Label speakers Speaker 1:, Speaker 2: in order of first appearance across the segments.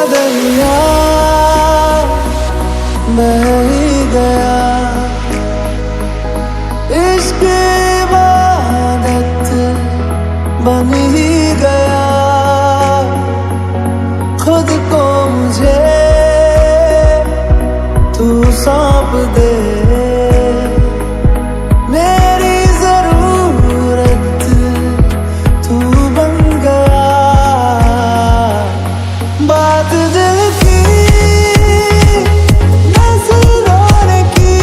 Speaker 1: दरिया बह ही गया, इश्क इबादत बन ही गया। खुद को मुझे तू सौंप दे, मेरी जरूरत तू बन गया। बात दिल की नजरों की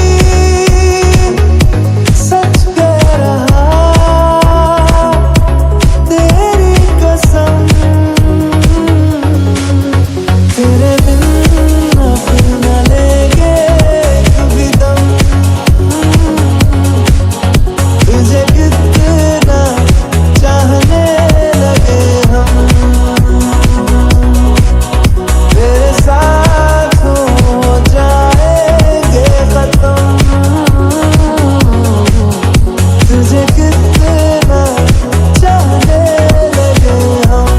Speaker 1: सच कह रहा, तेरी कसम तेरे बिन अब न लेंगे कभी दम। तुझे कितना चाहने लगे हम, तेरे साथ हो जाएंगे खत्म। तुझे कितना चाहने लगे हम।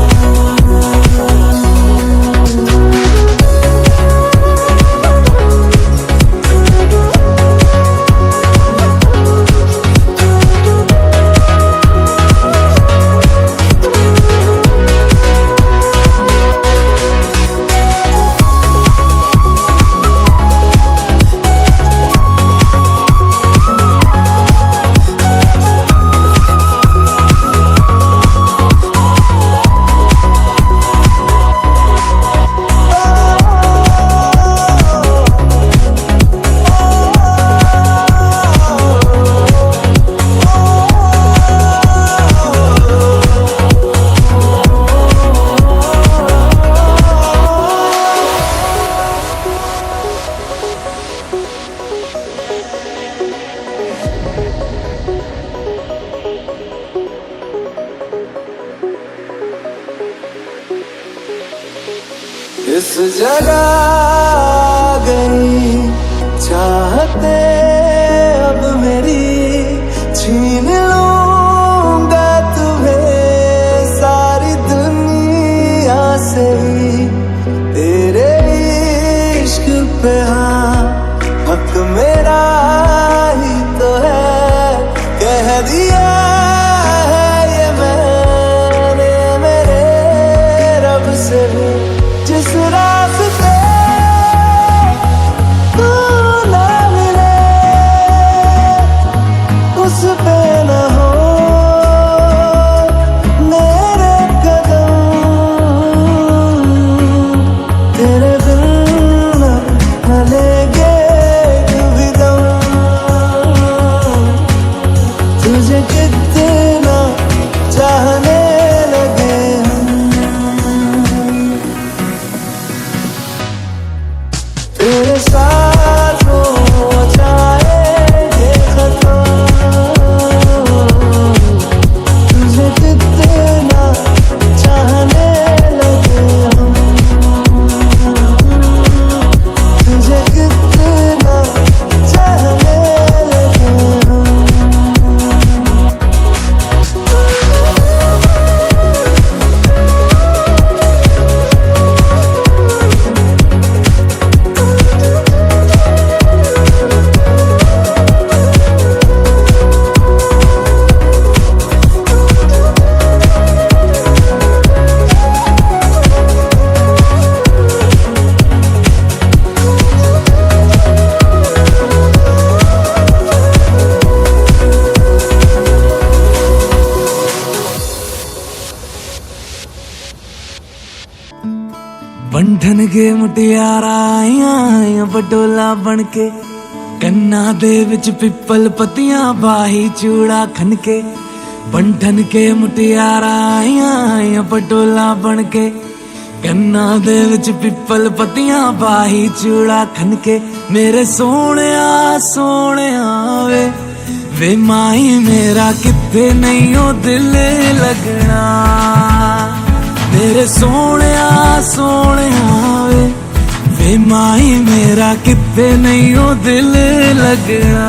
Speaker 1: इस जगह गई चाहते अब मेरी, छीन लूंगा तुम्हें सारी दुनिया से ही। तेरे इश्क पे हाँ हक मेरा ही तो है, कह दिया है ये मैंने मेरे रब से भी। जिस रास्ते तू ना मिले उस पे न हो मेरे कदम, तेरे बिन न लेंगे कभी दम। तुझे कितना चाहने लगे हम, तेरे साथ हो जाएंगे खत्म। तुझे कितना चाहने लगे हम, तुझे कितना चाहने लगे हम। बंधन के मुटियारा आईया पटोला बन के, कन्ना दे विच पिपल पतियां बाही चूड़ा खन के। बंधन के मुटियारा आईया पटोला बन के, कन्ना दे विच पिपल पतियां बाही चूड़ा खन के। मेरे सोहणिया सोहणिया वे माही मेरा किथे नहीं ओ दिल लगना। मेरे सोहणिया सोहणिया वे माही मेरा किथे नहीं ओ दिल लगना।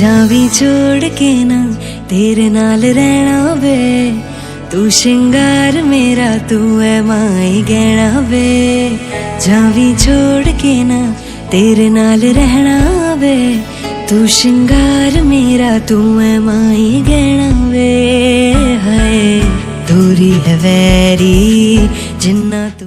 Speaker 2: जावी छोड़ के ना तेरे नाल रहना वे, तू श्रृंगार मेरा तू है माई गहना वे। जावी छोड़ के ना तेरे नाल रहना वे, तू श्रृंगार मेरा तू है माई गहना वे। हाय दूरी है वैरी जिन्ना तू।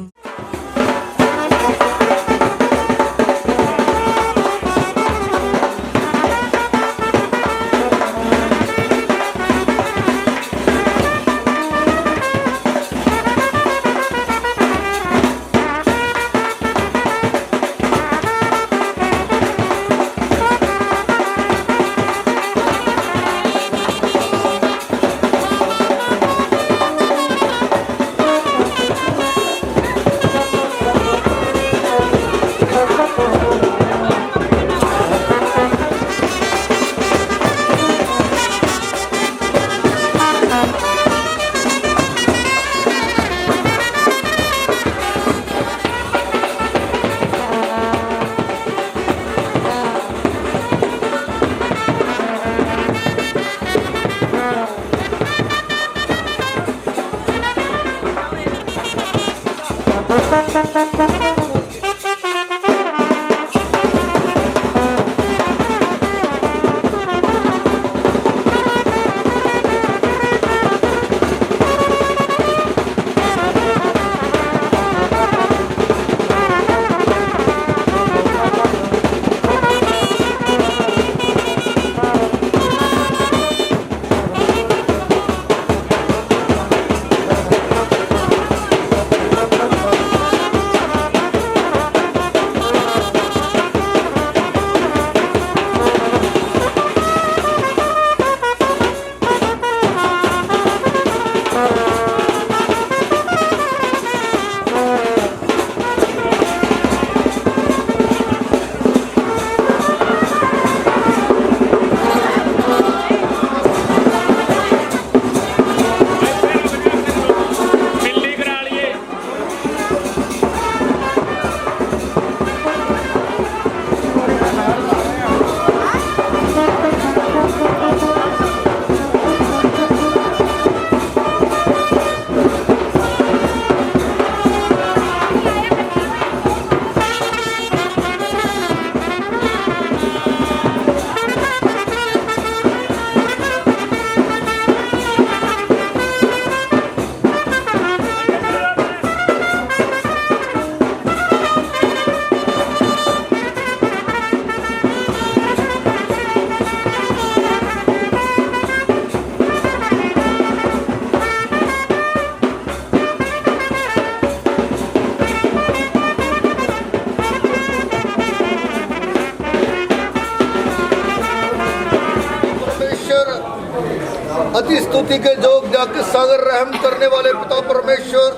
Speaker 3: अति स्तुति के जोग जाके सागर रहम करने वाले पिता परमेश्वर,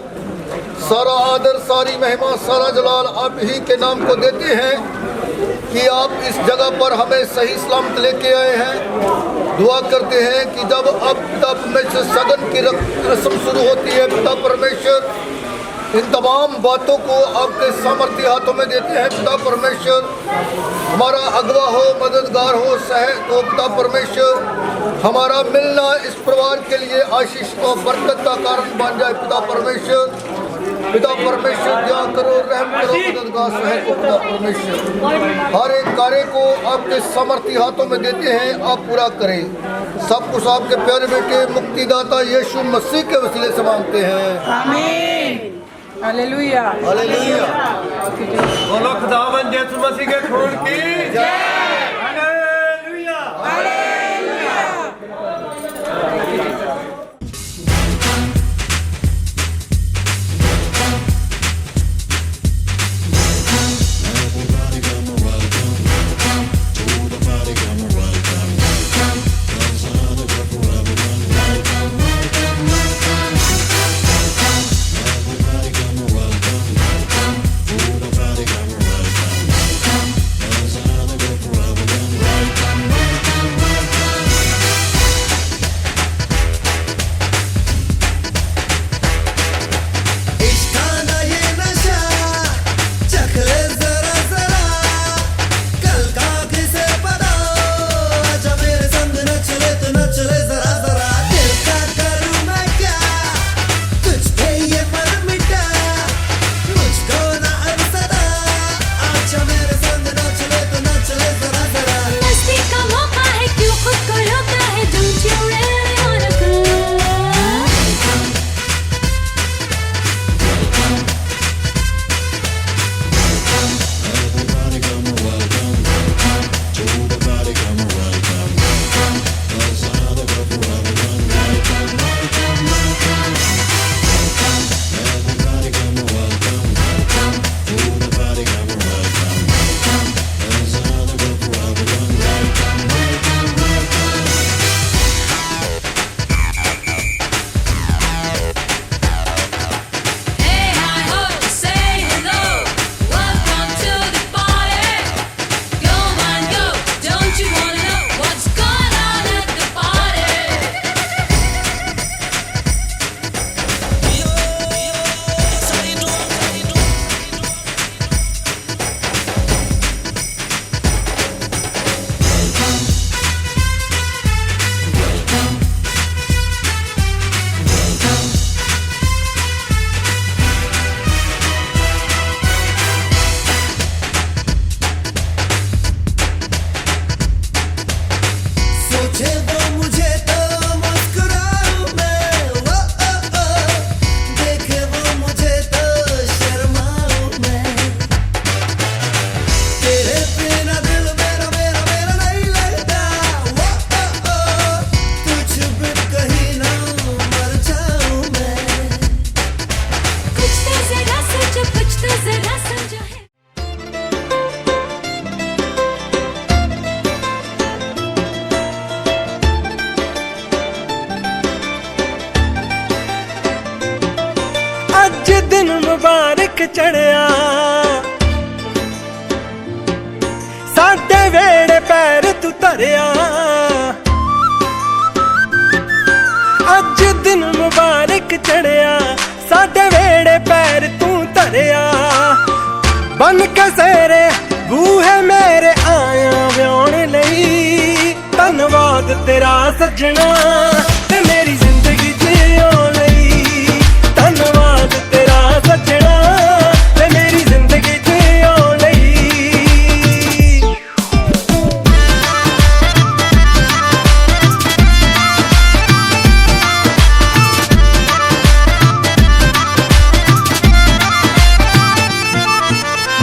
Speaker 3: सारा आदर, सारी महिमा, सारा जलाल आप ही के नाम को देते हैं कि आप इस जगह पर हमें सही सलामत लेके आए हैं। दुआ करते हैं कि जब अब पिता परमेश्वर सगन की रस्म शुरू होती है, पिता परमेश्वर इन तमाम बातों को आपके सामर्थ्य हाथों में देते हैं। पिता परमेश्वर हमारा अगवा हो, मददगार हो, सहायक हो। पिता परमेश्वर हमारा मिलना इस परिवार के लिए आशीष और बरकत का कारण बन जाए। पिता परमेश्वर दया करो, रहम करो, मददगार सहायक हो। पिता परमेश्वर हर एक कार्य को आपके सामर्थ्य हाथों में देते हैं, आप पूरा करें। सब कुछ आपके प्यारे बेटे मुक्तिदाता यीशु मसीह के वसीले से मांगते हैं, आमीन।
Speaker 4: Hallelujah,
Speaker 3: hallelujah.
Speaker 5: बोलो खुदावंद यीशु मसीह के खून की जय। Hallelujah,
Speaker 4: hallelujah.
Speaker 6: चढ़िया साडे वेड़े पैर तू धरिया अज दिन मुबारक चढ़िया साडे वेड़े पैर तू धरिया बन के सेरे बूहे मेरे आया व्याउण लई धन्नवाद तेरा सजना ते मेरी जिंदगी जियों लई धन्नवाद तेरा सजना ते मेरी जिंदगी जियों लई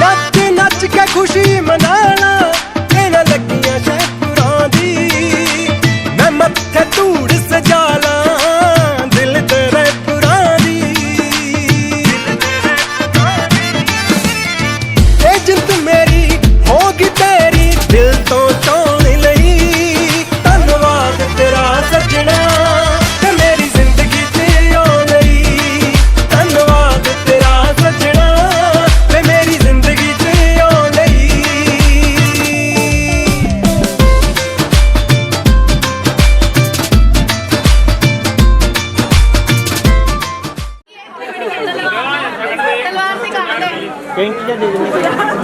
Speaker 6: नच नच के खुशी मनाना तेना लगियां शहपुरां दी मैं मत्थे धूड़ सजाला दिल तेरे पुरानी ए जिंद मेरी होगी तेरी दिल तो चाहने लई धन्नवाद तेरा सजना ते मेरी जिंदगी जियों लई धन्नवाद तेरा सजना ते मेरी जिंदगी जियों लई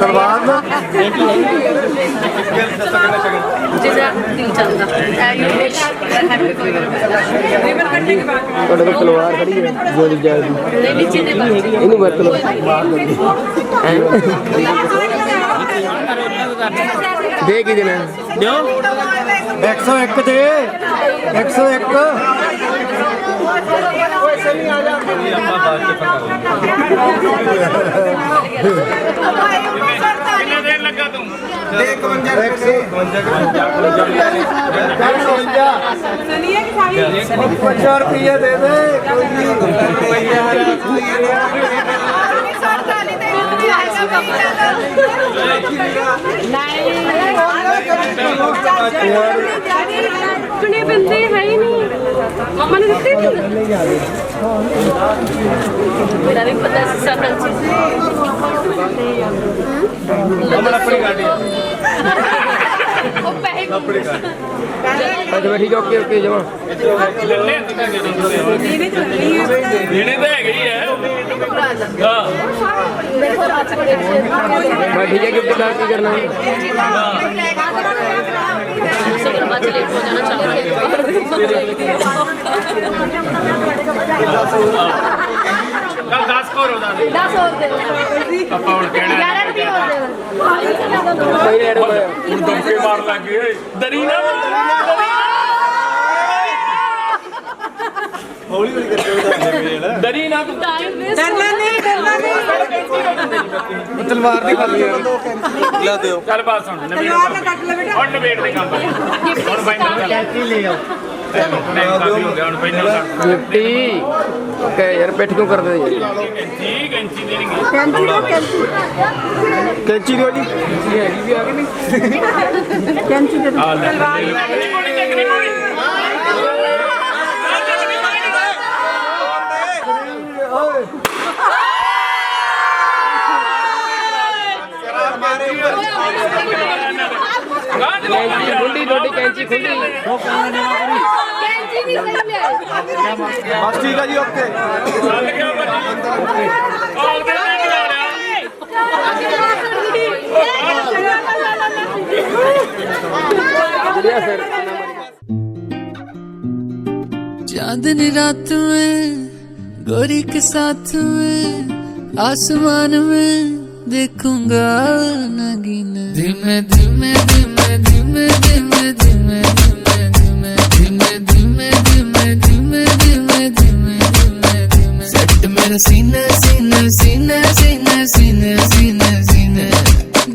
Speaker 3: तलवार ना
Speaker 4: ਜਿਹਦਾ ਦਿਲ ਚੱਲਦਾ ਹੈਪੀ ਕੋਈ
Speaker 7: ਤੁਹਾਡੇ ਕੋਲ ਤਲਵਾਰ ਖੜੀ ਹੈ ਗੋਲੀ ਜਾਲ ਦੀ
Speaker 4: ਨਹੀਂ ਨੀਚੇ ਦੇ ਬੱਚੇ
Speaker 7: ਇਹਨੂੰ ਵਰਤ ਲਓ ਦੇ ਕੀ ਦੇਣਾ ਦਿਓ
Speaker 3: 101 ਦੇ 101 50 रुपया दे दे
Speaker 4: अपने बंदे है ही नहीं मम्मा ने दिखते मेरा भी पता है सरल
Speaker 5: अपनी गाड़ी
Speaker 4: वो पैसे
Speaker 5: अपनी गाड़ी
Speaker 7: अच्छा ठीक है ओके जमा
Speaker 5: लेने तो है गई है हाँ
Speaker 7: मैं ठीक है गिफ्ट कार्ड की करना है
Speaker 4: लेट हो जाना चाहिए
Speaker 5: कल 10 को रोदा
Speaker 4: 10 और दे
Speaker 5: पापा और कहना
Speaker 4: 11 रुपए और दे
Speaker 7: कोई नहीं ऐड होया
Speaker 5: ਹੁਣ ਦੰਕੇ ਮਾਰ ਲੱਗ ਗਏ ਦਰੀ ਨਾ ਹੌਲੀ ਹੌਲੀ ਕਰਕੇ ਦਰੀ ਨਾ
Speaker 4: टाइम वेस्ट
Speaker 3: तलवार ਦੀ ਖਾਲੀ ਲਾ ਦਿਓ
Speaker 5: ਚੱਲ ਬਾਤ ਸੁਣ ਹੁਣ ਨਵੇੜ ਦੇ ਕੰਮ ਹੁਣ ਫਾਈਨਲ ਕਰ
Speaker 3: ਕੀ ਲੈ ਆਓ
Speaker 5: ਕਾਫੀ ਹੋ ਗਿਆ ਹੁਣ ਫਾਈਨਲ ਕਰ
Speaker 7: 50 ओके यार बैठ क्यों कर दे यार
Speaker 5: ਠੀਕ ਇੰਚੀ ਦੇਣਗੇ
Speaker 3: कैंची दो जी
Speaker 7: हैगी भी आगे नहीं
Speaker 5: ਆ ਲੈ
Speaker 7: खुंडी छोटी कैंची खुंडी
Speaker 4: कैंची भी सही ले
Speaker 3: बस ठीक है जी ओके
Speaker 5: ਚੱਲ ਗਿਆ ਬੱਜੀ ਆਲ ਦੇ ਦੇ ਲਾ ਲਿਆ
Speaker 1: चांदनी रात में गोरी के साथ में आसमान में देखूंगा नगीना धीमे धीमे धीमे धीमे धीमे धीमे धीमे धीमे धीमे धीमे धीमे धीमे धीमे धीमे धीमे सेट मेरा सीना सीना सीना सीना सीना सीना सीना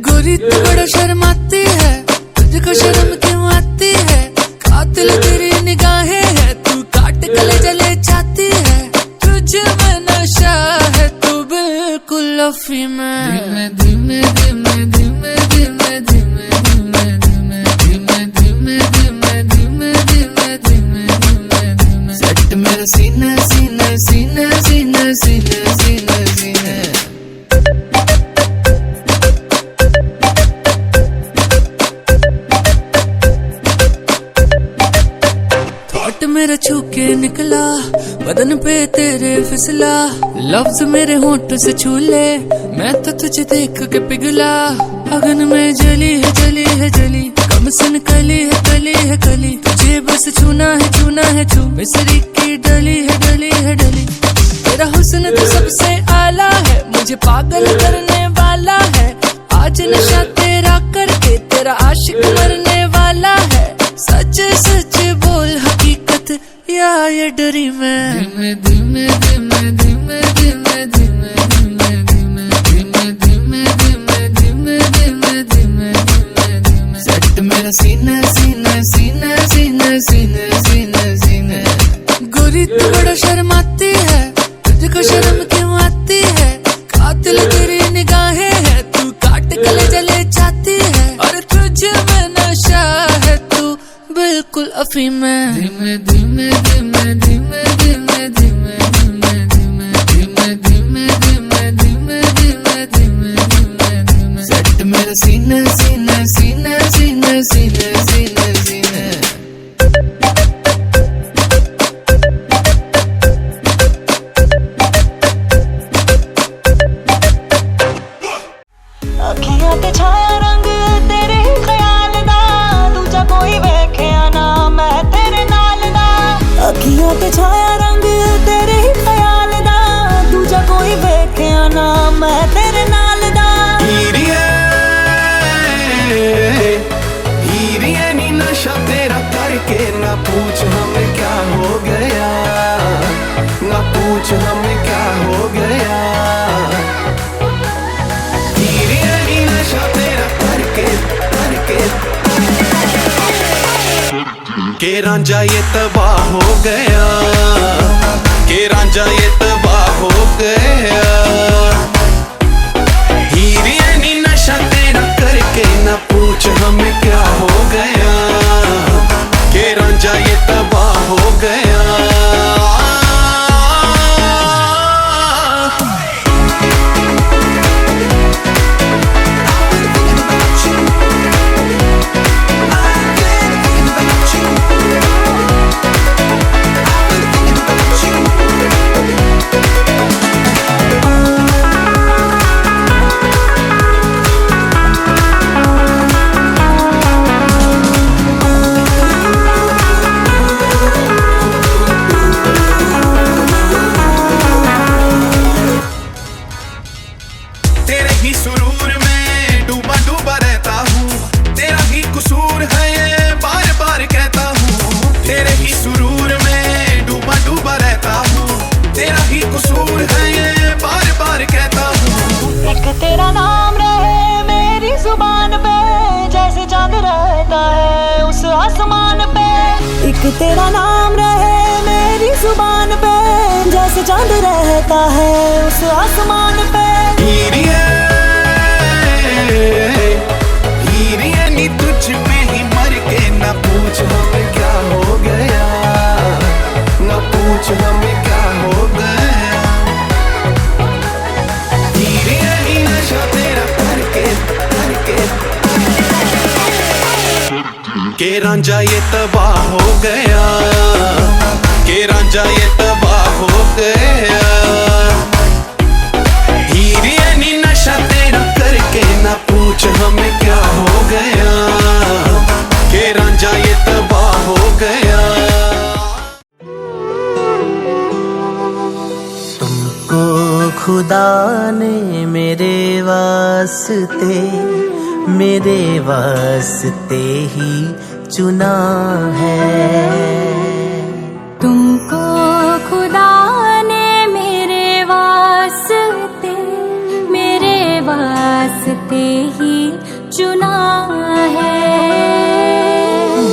Speaker 1: गोरी तू बड़ा शर्माती है तुझको शर्म क्यों आती है कातिल तेरी निगाहें है तू काट गले जले जाती है तुझ में नशा है तू बिल्कुल अफी में धीमे धीमे धीमे धीमे धीमे धीमे धीमे धीमे धीमे धीमे धीमे धीमे धीमे धीमे धीमे सेट मेरा सीना सीना सीना सीना सीना सीना सीना तेरे फिसला, लफ्ज मेरे होंठ से छू ले, मैं तो तुझे देख के पिघला। अगन में जली है जली है जली, कम सन कली है कली है कली, तुझे बस छूना है छू, मिसरी की डली है डली है डली। तेरा हुस्न तो सबसे आला है, मुझे पागल करने वाला है। आज नशा तेरा करके तेरा आशिक मरने वाला है। सच सच बोल हकीकत या ये डरी मैं। धीमे धीमे धीमे धीमे धीमे धीमे धीमे धीमे धीमे धीमे धीमे धीमे धीमे धीमे सेट मेरा सीना सीना सीना सीना सीना सीना सीना। गोरी तू बड़ा शर्माती है, तुझको शर्म क्यों आती है? कातिल तेरी निगाहें है, तू काट गले जले जाती है। और तुझे में नशा है, तू बिल्कुल अफीम है। धीमे धीमे धीमे धीमे धीमे धीमे धीमे धीमे धीमे धीमे धीमे धीमे धीमे धीमे धीमे धीमे सेट मेरा सीना सीना सीना सीना सीना सीना सीना।
Speaker 2: अखियां ते छाया रंग तेरे ख्याल दा, दूजा कोई वेखिया ना मैं तेरे नाल दा। अखियां ते छाया रंग तेरे ख्याल दा, दूजा कोई वेखिया ना मैं तेरे नाल दा।
Speaker 6: हीरिए नी नशा तेरा करके ना पूछ हमें क्या हो गया, ना पूछ हमें क्या हो गया। के रांझा ये तबाह हो गया, के रांझा ये तबाह हो गया। हीरिए नी नशा तेरा करके ना पूछ हमें क्या हो गया, के रांझा ये तबाह हो गया। तेरे ही सुरूर में डूबा डूबा रहता हूँ, तेरा ही कसूर है ये बार बार कहता हूँ। तेरे ही सुरूर में डूबा डूबा रहता हूँ, तेरा ही कसूर है ये बार बार कहता हूँ।
Speaker 2: एक तेरा नाम रहे मेरी जुबान पे, जैसे चांद रहता है उस आसमान पे। एक तेरा नाम रहे मेरी जुबान पे, जैसे चांद रहता है उस आसमान पे।
Speaker 6: हीरिए नी तुझ में ही मर के ना पूछ हमें क्या हो गया, ना पूछ हमें क्या हो गया। हीरिए नी नशा तेरा करके के रांझा ये तबाह हो गया, के रांझा ये तबाह हो गया। हीरिए नी नशा तेरा करके ना पूछ हमें क्या हो गया, के रांझा ये तबाह हो गया।
Speaker 8: तुमको खुदा ने मेरे वास्ते ही चुना है।
Speaker 4: तुमको खुदा ने मेरे वास्ते ही चुना है।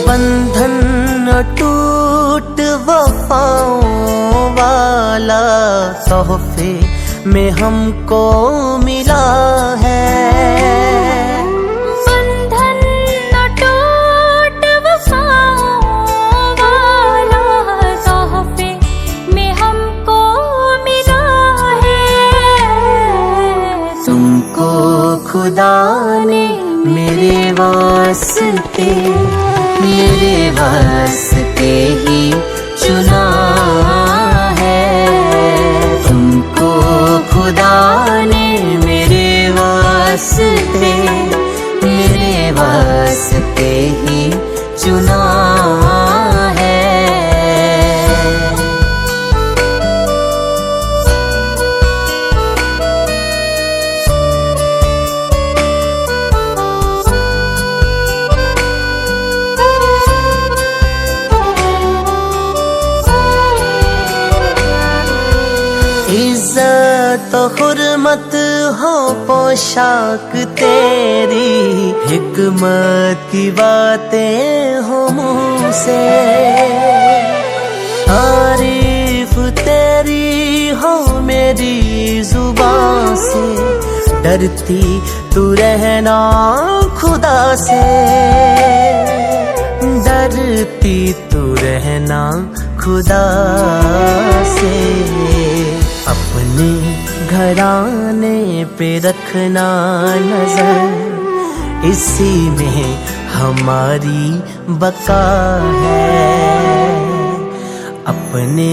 Speaker 8: बंधन न टूट वफाओं वाला तोहफे में हमको मिला है। खुदा ने मेरे वास्ते ही चुना है। इज्जत हुर्मत हो पोशाक तेरी, हिकमत की बातें हो मुँह से, तारीफ तेरी हो मेरी जुबान से, डरती तू रहना खुदा से, डरती तू रहना खुदा से। अपने घराने पे रखना नजर, इसी में हमारी बका है। अपने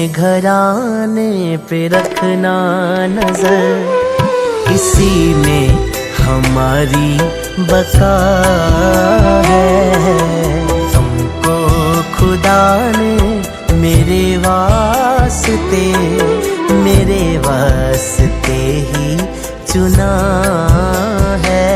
Speaker 8: घराने पे रखना नजर, इसी में हमारी बका है। तुमको खुदा ने मेरे वास्ते, मेरे वास्ते ही चुना है।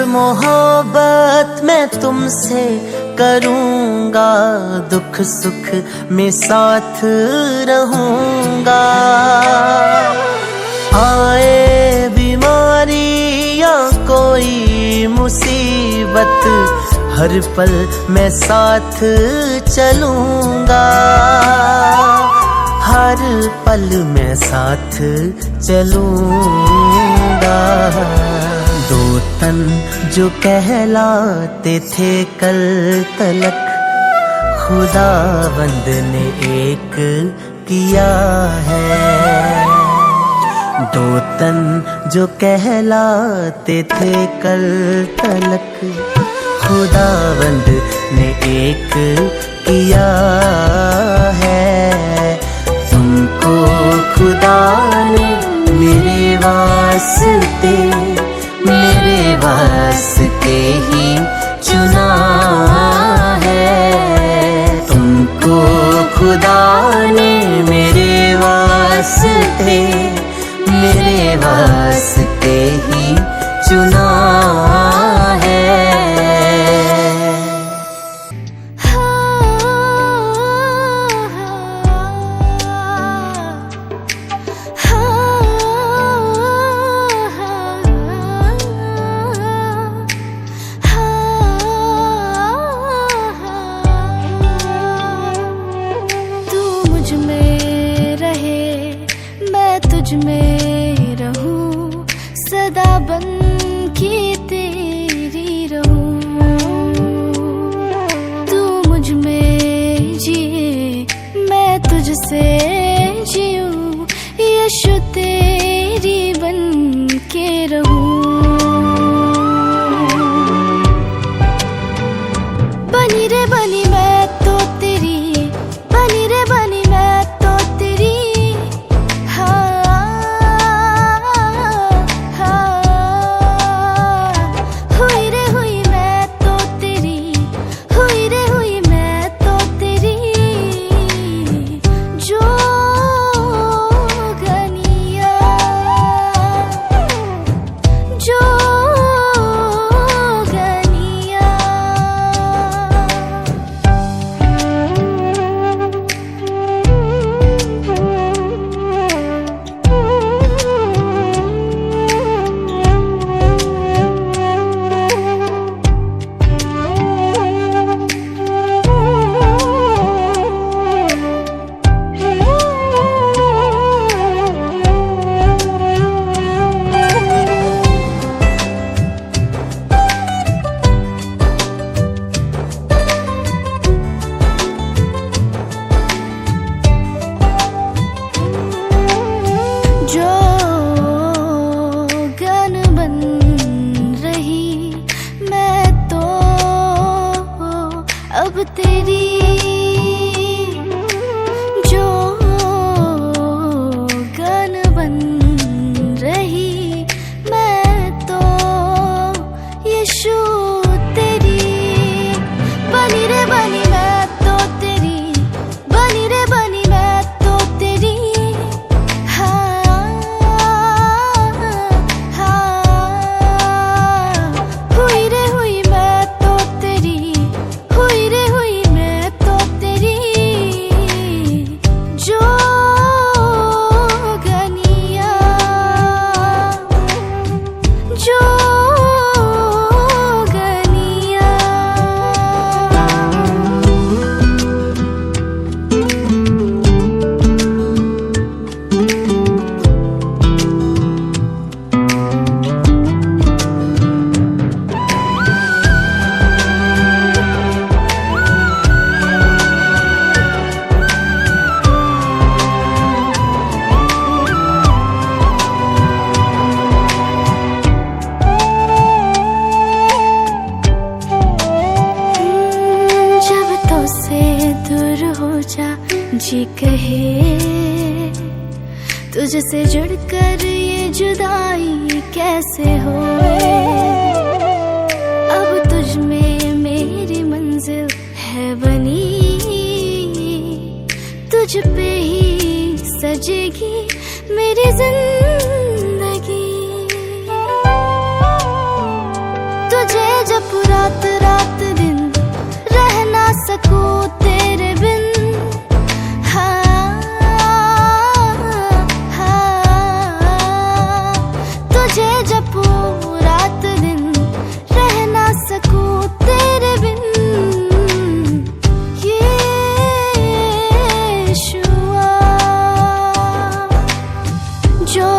Speaker 8: मोहब्बत मैं तुमसे करूँगा, दुख सुख में साथ रहूँगा। आए बीमारी या कोई मुसीबत, हर पल मैं साथ चलूँगा, हर पल मैं साथ चलूँगा। दो तन जो कहलाते थे कल तलक, खुदावंद ने एक किया है। दो तन जो कहलाते थे कल तलक, खुदावंद ने एक किया है। तुमको खुदा ने मेरे वास्ते, मेरे वास्ते ही चुना है। तुमको खुदा ने मेरे वास्ते, मेरे वास्ते ही चुना है।
Speaker 4: तुझ में रहूं, सदा बन के तेरी रहूं। तू मुझ में जिए, मैं तुझसे जीऊं, यीशु तेरी बन के रहूं। अब तेरी जो गन बन रही मैं तो यीशु तेरी बनी रे बनी मैं तो तेरी बनी रे बनी मैं तो तेरी हाँ हुई रे हुई मैं तो तेरी हुई रे हुई मैं तो तेरी जो गनिया जो गनिया जब तो से दूर हो जा जी कहे तुझसे जुड़कर ये जुदाई कैसे होए अब तुझ में मेरी मंजिल है बनी तुझ पे ही सजेगी मेरी जिंदगी तुझे जब रात रात दिन रह ना सकूं तेरे बिन हाँ तुझे जब रात दिन रह ना सकूं तेरे बिन यीशुआ जो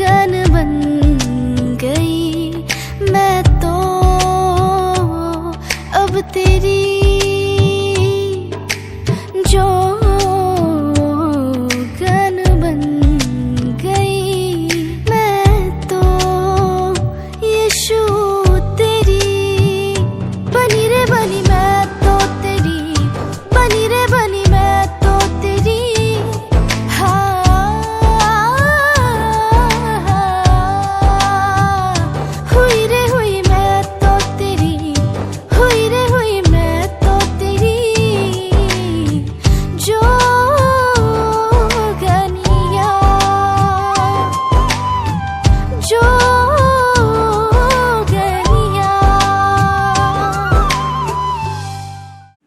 Speaker 4: गन बन गई मैं तो अब तेरी जो गन बन गई मैं तो यीशु तेरी बनी रे बनी मैं तो तेरी बनी रे बनी मैं तो तेरी हुई रे हुई मैं तो तेरी हुई रे हुई मैं तो तेरी जो गनिया जो गनिया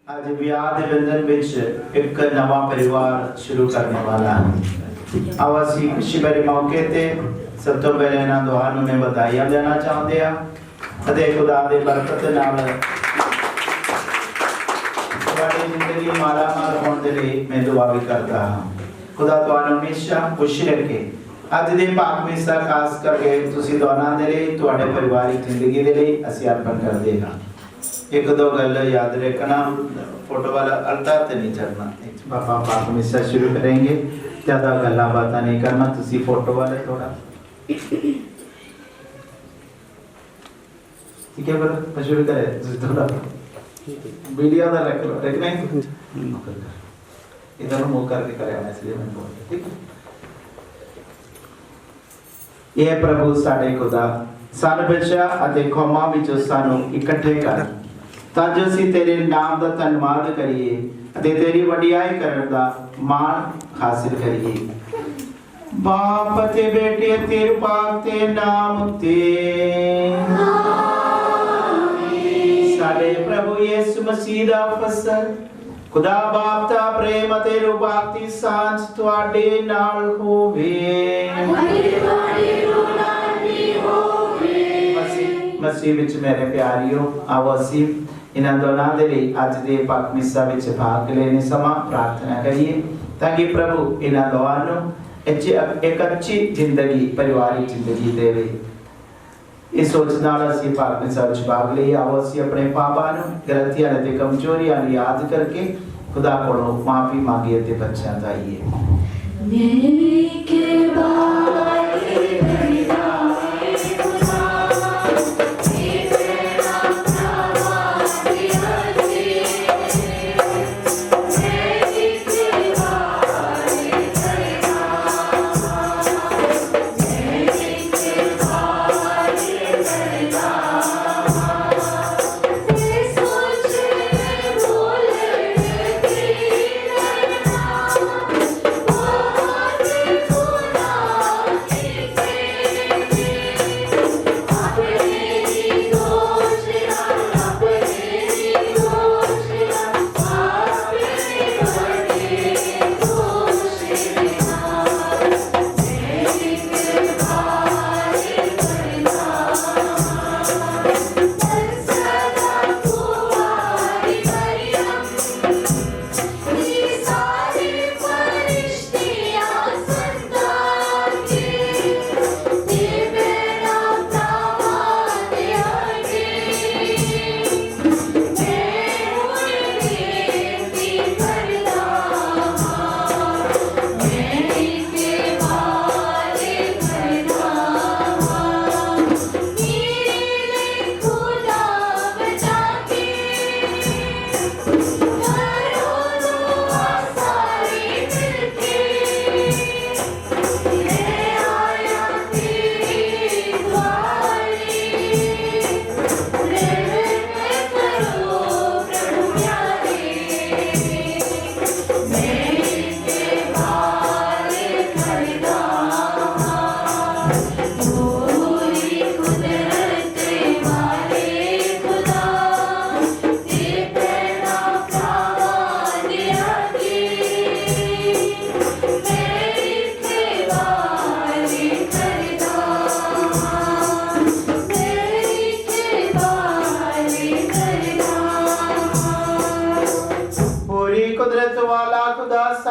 Speaker 9: ਅੱਜ ਵਿਆਹ ਦੇ ਬੰਧਨ ਵਿੱਚ ਇੱਕ ਨਵਾਂ ਪਰਿਵਾਰ ਸ਼ੁਰੂ ਕਰਨ ਵਾਲਾ ਹਾਂ ਆਓ ਅਸੀਂ ਖੁਸ਼ੀ ਭਰੇ ਮੌਕੇ ਤੇ ਸਭ ਤੋਂ ਪਹਿਲਾਂ ਇਹਨਾਂ ਦੋਹਾਂ ਨੂੰ ਮੈਂ ਵਧਾਈਆਂ ਦੇਣਾ ਚਾਹੁੰਦੇ ਹਾਂ ਅਤੇ ਖੁਦਾ ਦੇ ਬਰਕਤ ਨਾਲ ਤੁਹਾਡੀ ਜ਼ਿੰਦਗੀ ਮਾਲਾ ਮਾਲ ਹੋਣ ਦੇ ਲਈ ਮੈਂ ਦੁਆ ਵੀ ਕਰਦਾ ਹਾਂ ਖੁਦਾ ਤੁਹਾਨੂੰ ਹਮੇਸ਼ਾ ਖੁਸ਼ ਰੱਖੇ ਅੱਜ ਦੇ ਪਾਕ ਮਿਸਾ ਖਾਸ ਕਰਕੇ ਤੁਸੀਂ ਦੋਨਾਂ ਦੇ ਲਈ ਤੁਹਾਡੇ ਪਰਿਵਾਰਿਕ ਜ਼ਿੰਦਗੀ ਦੇ ਲਈ ਅਸੀਂ ਅਰਪਣ ਕਰਦੇ ਹਾਂ एक दो गल याद रखना फोटो वाला अल्तार ते नहीं चढ़ना पापा पाक मिसा शुरू करेंगे ज्यादा गल्ला बात नहीं करना तुसी फोटो वाले थोड़ा ठीक है बड़ा मैं शुरू करे तुसी थोड़ा वीडियो दा रखना है इधर मुंह करके करे इसलिए मैं बोल ठीक है ये प्रभु साडे खुदा सन बचा अते कौमां विचों सानू इकट्ठे कर ਤਾਂ ਜੋ ਅਸੀਂ ਤੇਰੇ ਨਾਮ ਦਾ ਧੰਨਵਾਦ ਕਰੀਏ ਅਤੇ ਤੇਰੀ ਵਡਿਆਈ ਕਰਨ ਦਾ ਮਾਣ ਹਾਸਿਲ ਕਰੀਏ ਬਾਪ ਤੇ ਬੇਟੇ ਤੇਰੇ ਪਾਕ ਤੇ ਨਾਮ ਤੇ ਆਮੀਨ ਸਾਡੇ ਪ੍ਰਭੂ ਯਿਸੂ ਮਸੀਹ ਦਾ ਫਸਲ ਖੁਦਾ ਬਾਪ ਦਾ ਪ੍ਰੇਮ ਅਤੇ ਰੂਹਾਨੀ ਸਾਂਝ ਤੁਹਾਡੇ ਨਾਲ ਹੋਵੇ ਮਸੀਹ ਵਿੱਚ ਮੇਰੇ ਪਿਆਰਿਓ ਆਓ ਅਸੀਂ इन्हां दोनों दे लिए आज दे पाक मिसा विच भाग लेने समा प्रार्थना करिए ताकि प्रभु इन्हां दोनों नूं एक अच्छी जिंदगी परिवारिक जिंदगी देवे इस सोच नाल असीं पाक मिसा विच भाग लईए आओ असीं अपने पापां नूं गलतियां ते कमजोरियां नूं याद करके खुदा कोलों माफी मांगीए ते बच्चा दाईए मेरी कृपा Yeah.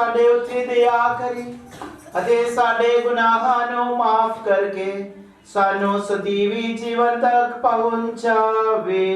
Speaker 9: ਸਾਡੇ ਉੱਤੇ ਦਇਆ ਕਰੀ ਅਤੇ ਸਾਡੇ ਗੁਨਾਹਾਂ ਨੂੰ ਮਾਫ ਕਰਕੇ ਸਾਨੂੰ ਸਦੀਵੀ ਜੀਵਨ ਤੱਕ ਪਹੁੰਚਾਵੇ।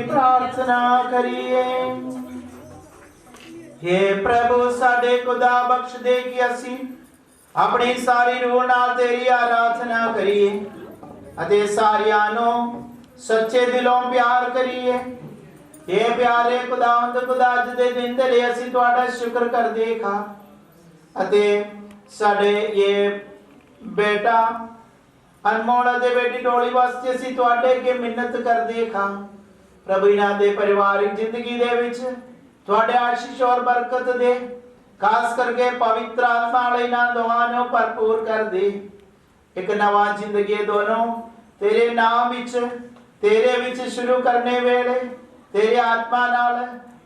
Speaker 9: प्रार्थना करिए। हे प्रभु साडे खुदा बख्श दे कि असी अपनी सारी रूह नाल तेरी आराधना करिए अते सारियां नु सच्चे दिलों प्यार करिए। हे प्यारे खुदावंद खुदा अज दे दिन दे लिए असी तुहाडा शुक्र करदे हां अते साडे ये बेटा अनमोल अते बेटी डोली वास्ते असी तुहाडे अगे मिन्नत करदे हां। प्रभु इन्हां दे परिवारिक जिंदगी दे विच तुहाडे आशीष और बरकत दे, खास करके पवित्र आत्मा वाले इन्हां दोहां नूं भरपूर कर दे। एक नवा जिंदगी दोनों तेरे नाम विच तेरे विच शुरू करने वेले तेरे आत्मा नाल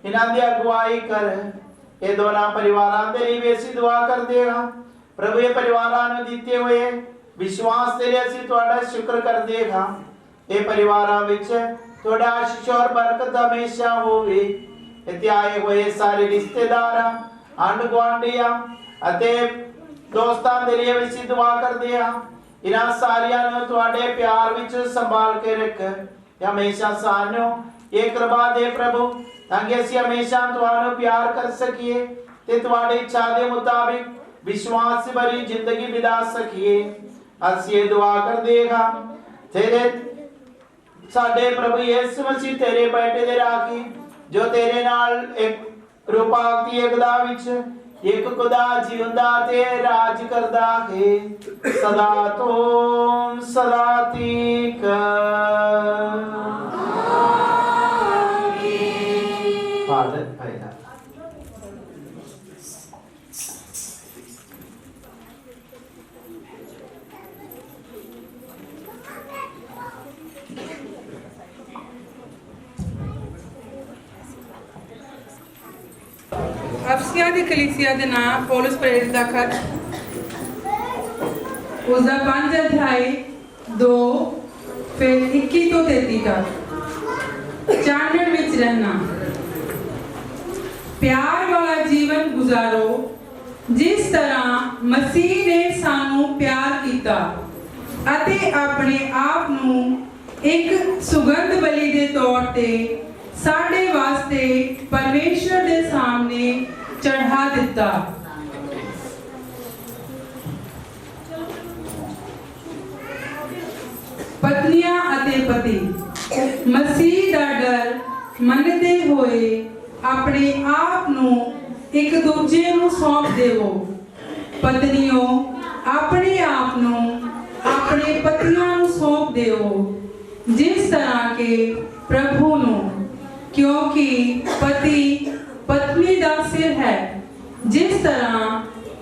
Speaker 9: इन्हां दी अगुवाई कर। ये दोनों परिवारां दे लिए भी असीं दुआ करदे हां। प्रभु ये परिवारां नूं दित्ते हुए विश्वास तेरे असीं तुहाडा शुक्र करदे हां। ये परिवारां विच तुहाडा आशीष और बरकत हमेशा होवे। इत्थे आए हुए सारे रिश्तेदार आंड गुआंढियां अते दोस्तां दे लिए भी दुआ करदे हां। इन्हां सारियां नूं तुहाडे प्यार विच संभाल के रख, हमेशा सानू ये कृपा दे प्रभु ताकि ਅਸੀਂ ਹਮੇਸ਼ਾ ਤੁਹਾਨੂੰ ਪਿਆਰ ਕਰ ਸਕੀਏ ਤੇ ਤੁਹਾਡੀ ਇੱਛਾ ਦੇ ਮੁਤਾबिक विश्वास से भरी जिंदगी बिता सकिए। ਅਸੀਂ ਇਹ ਦੁਆ ਕਰਦੇ ਹਾਂ तेरे साडे प्रभु यीशु मसीह तेरे बेटे दे राखी जो तेरे नाल एक रूपावती एकता विच एक खुदा जिंदा ते राज करदा है सदा तो सदा तक। फादर भाईला
Speaker 10: अफसिया दी कलीसिया दे नाम पौलुस प्रेरित दा खत उसका 5 अध्याय 2 फिर 21 तो 33 तक। चानण विच रहना, प्यार वाला जीवन गुजारो जिस तरह मसीह ने सानू प्यार किया अते अपने आप नू एक सुगंध बलि दे तौर ते साडे वास्ते परमेश्वर दे सामने चढ़ा दिता। पत्नियां अते पति मसीह दा डर मनदे होए अपने आप नू एक दूजे नू सौंप देवो। पत्नियों अपने आप नू अपने पतियां नू सौंप देवो जिस तरह के प्रभु नू, क्योंकि पति पत्नी दा सिर है जिस तरह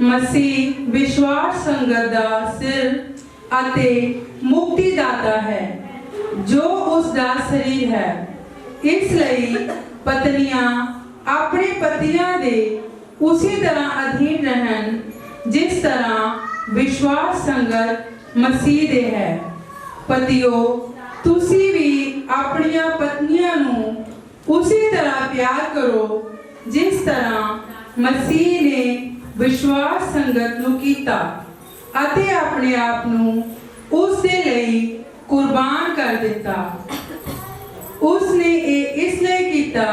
Speaker 10: मसीह विश्वास संगत दा सिर अते मुक्तिदाता है जो उसका शरीर है। इसलिए पत्नियां अपने पतियां दे उसी तरह अधीन रहन जिस तरह विश्वास संगत मसीह दे है। पतियों तुसी भी अपनियां पत्नियां नू उसी तरह प्यार करो जिस तरह मसीह ने विश्वास संगत नू कीता अते अपने आप नू उस दे लई कुर्बान कर दिता। उसने ये इसलिए कीता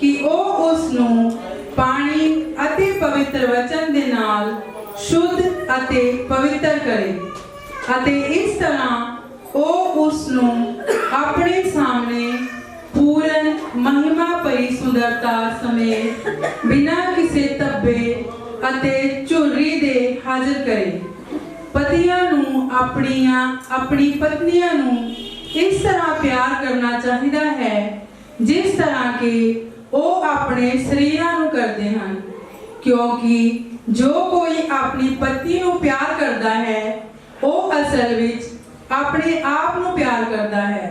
Speaker 10: कि ओ उस नू पानी अते पवित्र वचन दे नाल शुद्ध अते पवित्र करे अते इस तरह ओ उस नू अपने सामने पूर्ण महिमा भरी सुंदरता समेत बिना किसी तब्बे अते झुर्री दे हाजिर करे। पतियां नू अपनी पत्नियां नू इस तरह प्यार करना चाहिदा है जिस तरह के ओ अपने शरीरां नू करदे हन, क्योंकि जो कोई अपनी पत्नी नू प्यार करदा है ओ असल विच अपने आप नू प्यार करदा है।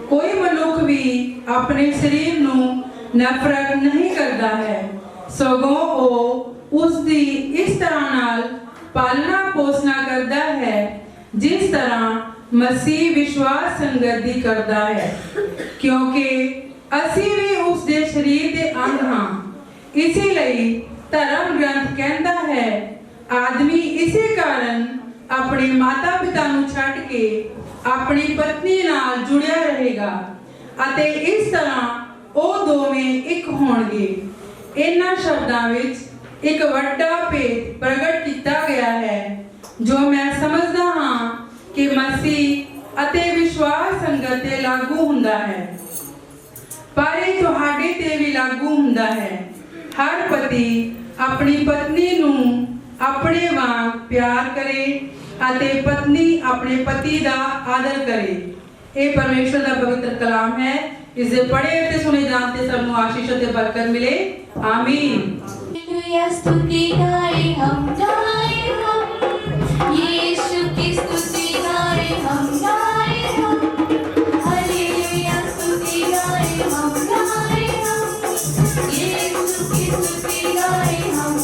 Speaker 10: कोई मनुख भी अपने शरीर नू नफरत नहीं करता है, सगों ओ उसकी इस तरह नाल पालना पोसना करता है जिस तरह मसीह विश्वास संगत दी करता है, क्योंकि असी भी उसके शरीर के अंग हाँ। इसीलिए धर्म ग्रंथ कहता है आदमी इसी कारण अपने माता पिता नू छड़ के अपनी पत्नी नाल जुड़िया रहेगा अते इस तरह ओ दोवें एक होणगे। इन्हां शब्दां विच एक वड्डा भेद प्रगट किया गया है जो मैं समझदा हाँ कि मसीह अते विश्वास संगत ते लागू हुंदा है, पर ये तुहाडे ते भी लागू हुंदा है। हर पति अपनी पत्नी नू अपने वांग प्यार करे अते पत्नी अपने पति दा आदर करे। ये परमेश्वर दा पवित्र कलाम है। इसे पढ़े ते सुने जानते सबनु आशीष ते बरकत मिले। आमीन।
Speaker 4: हालेलुया स्तुति गाए हम यीशु की स्तुति गाए हम हालेलुया स्तुति गाए हम यीशु की स्तुति गाए हम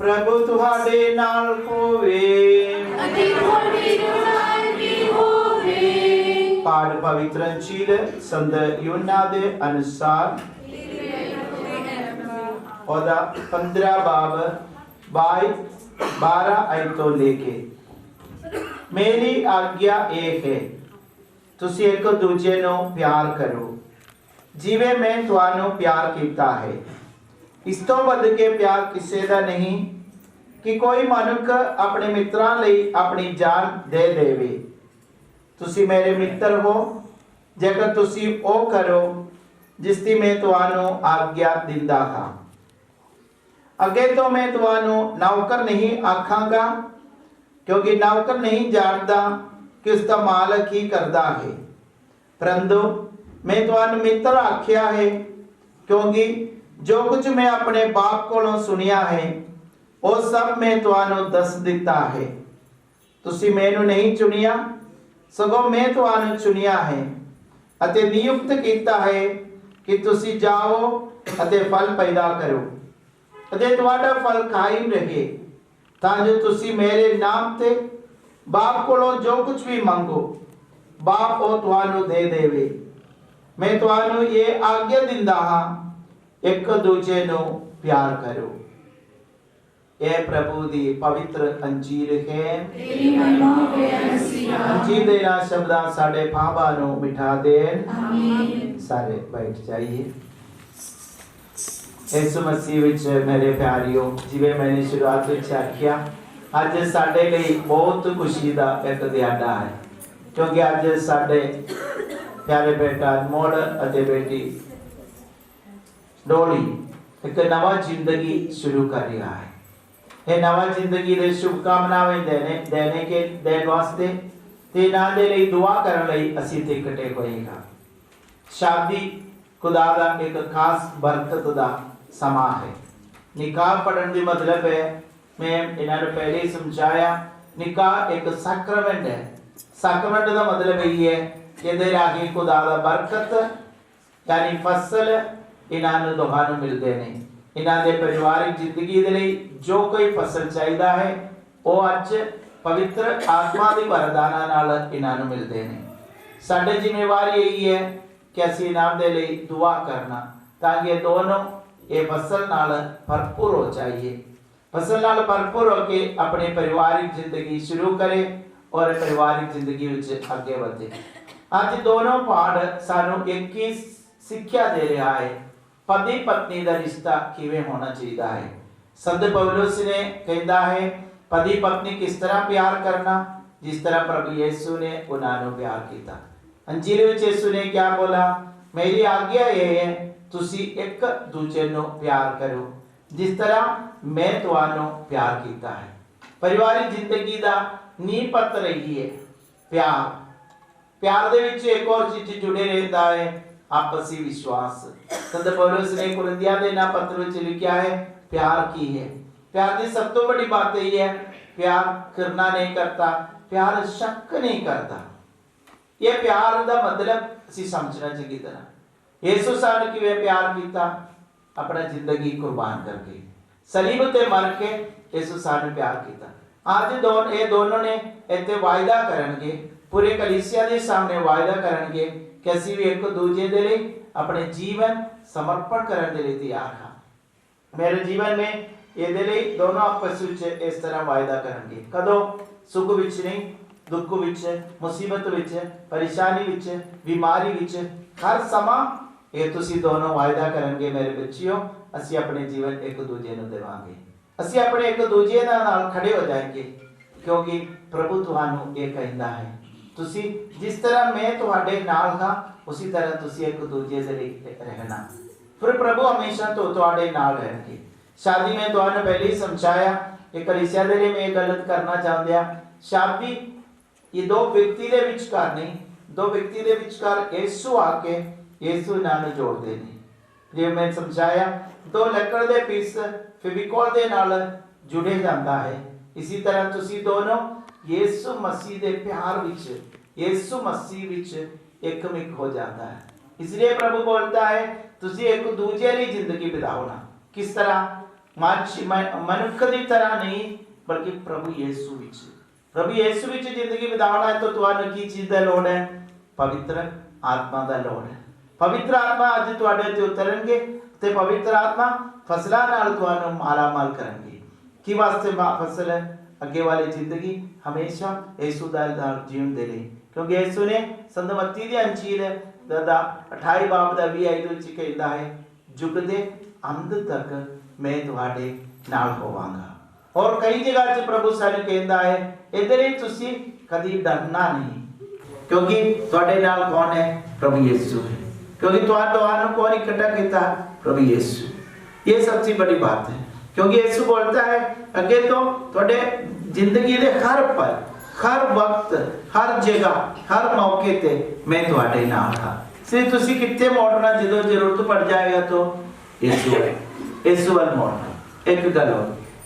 Speaker 9: प्रभु तुहाडे नाल होवे। पाठ पवित्र अंजील संत यूहन्ना दे अनुसार ओदा 15 बाब 12 आयत तो लेके। मेरी आज्ञा एक है, तुसी एक दूजे नो प्यार करो जिवें मैं तुहानू प्यार कीता है। इस तो वध के प्यार किसे दा नहीं कि कोई मनुख अपने मित्रां लई अपनी जान दे देवे। तुसी मेरे मित्र हो जेकर तुसी ओ करो जिसकी मैं तुहानू आज्ञा दिंदा था। अगे तो मैं तुहानू नौकर नहीं आखांगा, क्योंकि नौकर नहीं जानता कि उसका मालक ही करदा है, परंतु मैं तुहानू मित्र आख्या है, क्योंकि जो कुछ मैं अपने बाप कोलों सुनिया है वो सब मैं तुहानू दस दिता है। तुसी मैनू नहीं चुनिया, सगों मैं तुहानू चुनिया है अते नियुक्त कीता है कि तुसी जाओ अते फल पैदा करो अते तुहाडा फल कायम रहे, तां जो तुसी मेरे नाम ते बाप कोलों जो कुछ भी मंगो बाप ओ तुहानू दे देवे। मैं तुहानू ये आज्ञा दिंदा हां, एक दूजे नो प्यार करो। ये प्रभु दी पवित्र अंजीर है। अंजीर देना शब्दां साडे पापां नू मिठा देन। सारे बैठ जाइए। यीशु मसीह विच मेरे प्यारियो, जिवें मैंने शुरुआत विच आखिया, अज साडे लई बहुत खुशी दा एक दिहाड़ा है, क्योंकि अज साडे प्यारे बेटा अनमोल अते बेटी डोली एक नवा जिंदगी शुरू कर रहा है। ये नवा जिंदगी दे शुभकामनाएं देने वास्ते ते नाल दे लई दुआ करन लई असीं ते इकट्ठे होएगा। शादी खुदा दा एक खास बरकत दा समा है। निकाह पढ़न दी मतलब है, मैं इन्हां नूं पहले ही समझाया, निकाह एक सैक्रमेंट है। सैक्रमेंट दा मतलब ये है कि दे राही खुदा दा बरकत यानी फसल इन्हां नूं दोहां नूं मिलदे ने। इन्हां दे परिवारिक जिंदगी दे लई जो कोई फसल चाहिदा है वो अज पवित्र आत्मा दी वरदाना नाल इन्हां नूं मिलदे ने। साडी जिम्मेवारी यही है कि असीं इन्हां दे लई दुआ करना ताकि दोनों ये फसल नाल भरपूर हो जाइए, फसल नाल भरपूर होके अपनी परिवारिक जिंदगी शुरू करे और परिवारिक जिंदगी विच आगे बढ़े। आज दोनों पाठ सानू एक ही सिक्ख्या दे रहा है, पति पत्नी का रिश्ता किवें होना चाहिए है। संत पौलुस ने कहता है पति पत्नी किस तरह प्यार करना, जिस तरह प्रभु यीशु ने उन्होंने प्यार किया। अंजील विच यीशु ने क्या बोला, मेरी आज्ञा ये है तुसी एक दूजे नो प्यार करो जिस तरह मैं तुहानू प्यार किया है। परिवारिक जिंदगी दा नींह पत्थर रही है प्यार। प्यार दे विच एक और चीज जुड़े रहता है, आपसी विश्वास। संत पौलुस ने कुरिन्थियों दे ना पत्र विच लिखा है प्यार की है। प्यार की सब तो बड़ी बात यही है, प्यार करना नहीं करता, प्यार शक नहीं करता। ये प्यार दा मतलब असीं समझना चाहिए तरह। यीशु सानू किवें प्यार कीता, अपना जिंदगी कुर्बान करके सलीब ते मर के यीशु सानू प्यार कीता। आज ये दोनों ने इत्थे वायदा करनगे, पूरे कलीसिया दे सामने वायदा करनगे कि असीं भी एक दूजे दे लई अपने जीवन समर्पण करन दे लई तैयार हां। मेरे जीवन में ये दे लई दोनों आपस विच इस तरह वायदा करनगे। कदों सुख विच नहीं, दुख विच, मुसीबत विच, परेशानी विच, बीमारी विच, हर समा ये तुसी दोनों वायदा करनगे मेरे बच्चियों, असी अपने जीवन एक दूजे नूं देवांगे, असी अपने एक दूजे नाल खड़े हो जाएंगे, क्योंकि प्रभु तुहानू ये कहंदा है तुसी जिस तरह मैं तुहाडे नाल हां उसी तरह तुसी एक दूजे दे लई रहना, फिर प्रभु हमेशा तो तुहाडे नाल रहेंगे। शादी में तुहानू पहले ही समझाया, ये कलीसिया दे लई मैं गलत करना चाहंदा, शादी ये दो व्यक्ति दे विचकार नहीं, दो व्यक्ति दे विचकार यीशु आके यीशु नाल जोड़ देने। ये मैं समझाया, दो लकड़ दे पीस फेविकोल दे नाल जुड़े जाता है, इसी तरह तुसी दोनों यीशु मसीह दे प्यार विच, यीशु मसीह विच एकमिक हो जाता है। इसलिए प्रभु बोलता है तुसी एक दूजे ली जिंदगी बिताओ ना। किस तरह? मनुख की तरह नहीं बल्कि प्रभु यीशु विच। प्रभु यीशु विच जिंदगी बिताना है तो तुहानू की चीज दा लोड़ है? पवित्र आत्मा दा लोड़ है। पवित्र आत्मा अज तुहाडे ते उतरनगे ते पवित्र आत्मा फसलां नाल तुहानू मालामाल करनगे। की वास्ते फसल है? अगे वाली जिंदगी हमेशा यीशु दा जीवन दे लई, क्योंकि यीशु ने संत मत्ती दी अंजील दा 28 बाब दा 20 विच कहंदा है, जुग दे अंत तक मैं तुहाडे नाल होवांगा। और कई जगह च प्रभु सानू कहंदा है, इधर ही तुसी कदी डरना नहीं, क्योंकि तुहाडे नाल कौन है? प्रभु यीशु है। क्योंकि तुहानू कौन इकट्ठा कीता? प्रभु यीशु। ये सबसे बड़ी बात है, क्योंकि यीशु बोलता है अगे तो तुहाडे जिंदगी दे हर पल, हर वक्त, हर जगह, हर मौके ते मैं तुहाडे नाल हां। सिर्फ तुसी कित्थे मोड़ना जदों जरूरत पड़ जाएगा तो यीशु वाल मोड़ना। एक गल हो।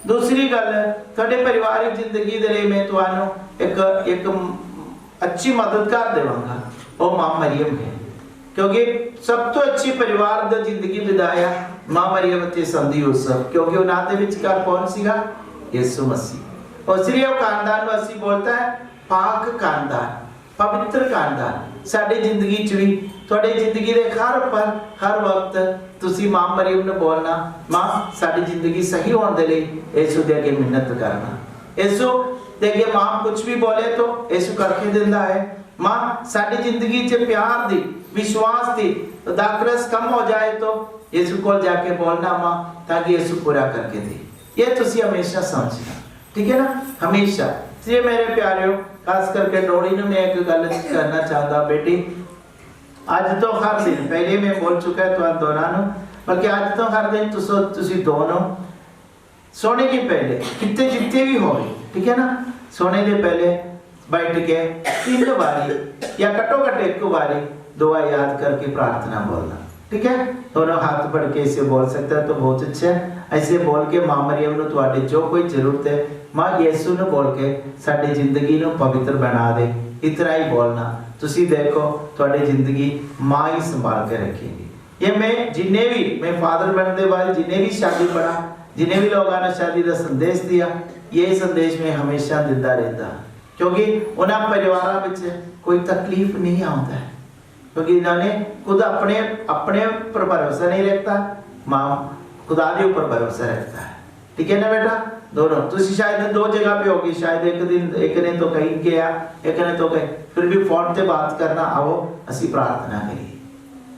Speaker 9: दूसरी गल तुहाडे परिवारिक जिंदगी दे लई मैं तुहानू एक अच्छी मददगार देवांगा, वो मां मरियम है। क्योंकि सब तो अच्छी परिवार दी जिंदगी बिताया मां मरियम ते संत यूसुफ, क्योंकि उन्हां दे विचकार कौन सीगा? यीशु मसीह। और इसलिए वो खानदान में असीं बोलता है पाक खानदान, पवित्र खानदान। साडी जिंदगी च भी तुहाडे जिंदगी दे हर पल, हर वक्त तुसी मां मरियम ने बोलना, मां साडी जिंदगी सही होने दे लई यीशु दे अगे मिन्नत करना। यीशु दे अगे मां कुछ भी बोले तो यीशु करके दिंदा है। मां साडी जिंदगी च प्यार दी, विश्वास दी दाखरस कम हो जाए तो यीशु को जाके बोलना मां, ताकि यीशु पूरा करके दे। ये तुसी हमेशा समझना, ठीक है ना? हमेशा। ये मेरे प्यारेओ, खास करके डोड़ी ने मैं एक गल करना चाहता, बेटी आज तो हर दिन, पहले मैं बोल चुका है तो दोनों, बल्कि आज तो हर दिन तुसी दोनों सोने के पहले कितने जितने भी हो, ठीक है ना, सोने के पहले बैठ के 3 बारी या कटो कट 1 बारी दुआ याद करके प्रार्थना बोलना, ठीक है? दोनों हाथ बढ़ के इसे बोल सकते हैं तो बहुत अच्छा है। ऐसे बोल के मां मरियम नु तुहाडे जो कोई जरूरत है मां यीशु नु बोल के साडी जिंदगी नु पवित्र बना दे, इतना ही बोलना। तुसी देखो तुहाडी जिंदगी मां ही संभाल के रखेगी। ये मैं जिन्ने भी मैं फादर बनने वाले जिन्ने भी शादी पढ़ा, जिन्ने भी लोगों ने शादी का संदेश दिया, ये संदेश में हमेशा दिंदा रहता, क्योंकि उन्हें परिवार में कोई तकलीफ नहीं आता है, क्योंकि इन्होंने खुद अपने पर भरोसा नहीं रखता, मां खुदा के ऊपर भरोसा रखता है, ठीक है ना बेटा? दोनों तुसी शायद 2 जगह पे होगी, शायद एक ने तो कहीं गया, एक ने तो कहीं, फिर भी फोन पे बात करना, आओ असी प्रार्थना करिए,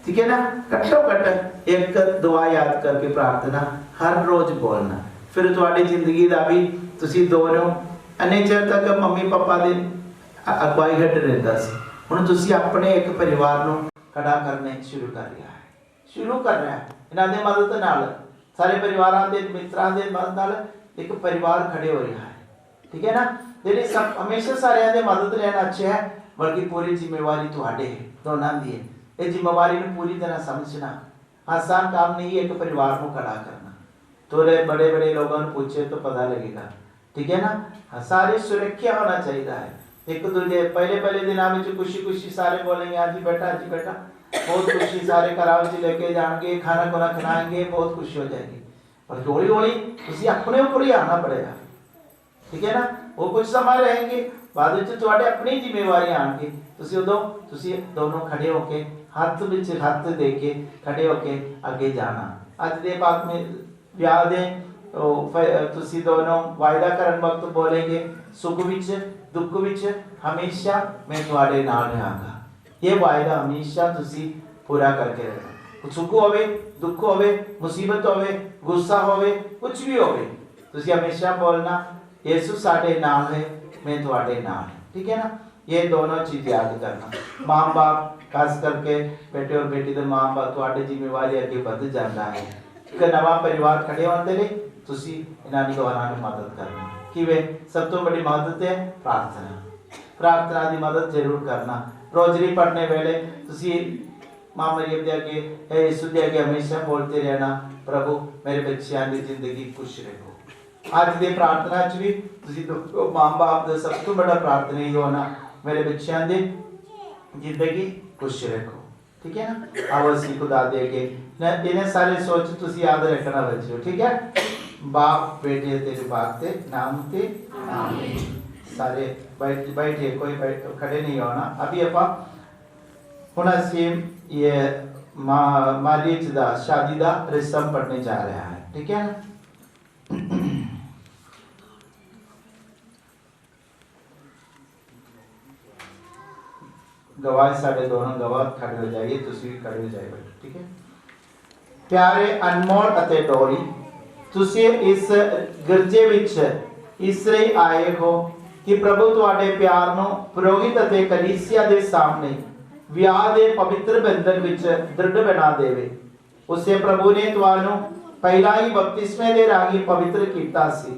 Speaker 9: ठीक है ना? कट्टो कट एक दुआ याद करके प्रार्थना हर रोज बोलना। फिर तुहाडी जिंदगी दा भी तुसी दोनों अन्य चेर तक मम्मी पापा दे अगवाई हेठ रहंदा सी, हुण तुसी अपने एक परिवार नूं खड़ा करने शुरू कर रहा है इन्हां दे मदद नाल, सारे परिवारां दे मित्रां दे मदद नाल एक परिवार खड़े हो रहा है, ठीक है ना? जेह्ड़े सब हमेशा सारियां दे मदद लेना अच्छे है, बल्कि पूरी जिम्मेवारी तुहाडे है, दोनां दी है। ये जिम्मेवारी नूं पूरी तरह समझना आसान काम नहीं है, एक परिवार को खड़ा करना। थोड़े बड़े बड़े लोगों ने पूछे तो पता लगेगा, ठीक है ना? सारी सुरक्षा होना चाहिए है। एक दूसरे पहले दिनों में खुशी सारे बोलेंगे आज बेटा बहुत खुशी, सारे कराव से लेके जाएंगे, खाना खुना खिलाएंगे, बहुत खुशी हो जाएगी। पर हौली हौली तुसी अपने ऊपर ही आना पड़ेगा, ठीक है ना? वो कुछ समय रहेंगे, बाद में तुम्हारे अपनी जिम्मेवारी आएंगी, तुसी दोनों खड़े होके हाथ विच हाथ दे के खड़े होके आगे जाना। अज दे पाक में ब्याह दे तुसी दोनों वायदा करन वक्त बोलेंगे, सुख विच दुख विच हमेशा मैं तुहाडे नाल रहांगा। ये वायदा हमेशा तुसी पूरा करके रहना। सुख होवे, दुख होवे, मुसीबत होवे, गुस्सा होवे, कुछ भी होवे, तुसी हमेशा बोलना यीशु साडे नाल है, मैं तुहाडे नाल, ठीक है ना? ये दोनों चीज याद करना। मां बाप खास करके बेटे और बेटी दे मां बाप तुहाडे जिम्मेवारी अगे बढ़ जाता है। एक नवा परिवार खड़े होने दे लई तुसी इन्हां दी गवारां दी मदद करनी। किवें? सब तो बड़ी मदद है प्रार्थना दी मदद जरूर करना। रोजरी पढ़ने वेले तुसी मां मरियम दे अगे यीशु दे अगे हमेशा बोलते रहना, प्रभु मेरे बच्चों की जिंदगी खुश रखो। आज दे प्रार्थना च भी तुसी मां बाप दा सब तो बड़ा प्रार्थना ही होना, मेरे बच्चों की जिंदगी खुश रखो, ठीक है ना? आओ असीं खुदा दे अगे इन्हें सारे सोच तुसी याद रखना बच्चों, ठीक है? बाप बेटे तेरे बाप के नाम ते सारे बैठे कोई खड़े नहीं होना। अभी आप हुण असीं ये मैरिज दा शादी दा रस्म पढ़ने जा रहा है, ठीक है ना। गवाह साढ़े दोनों गवाह खड़े हो जाइए, तुसी भी खड़े हो जाइए, ठीक है। प्यारे अनमोल अते डोरी, तुसी इस गिरजे विच इसलिए आए हो कि प्रभु तुहाडे प्यार नूं पुरोहित अते कलीसिया दे सामने विआह दे पवित्र बंधन विच दृढ़ बना देवे। उसे प्रभु ने तुहानूं पहला ही बपतिस्मे दे राही पवित्र कीता सी।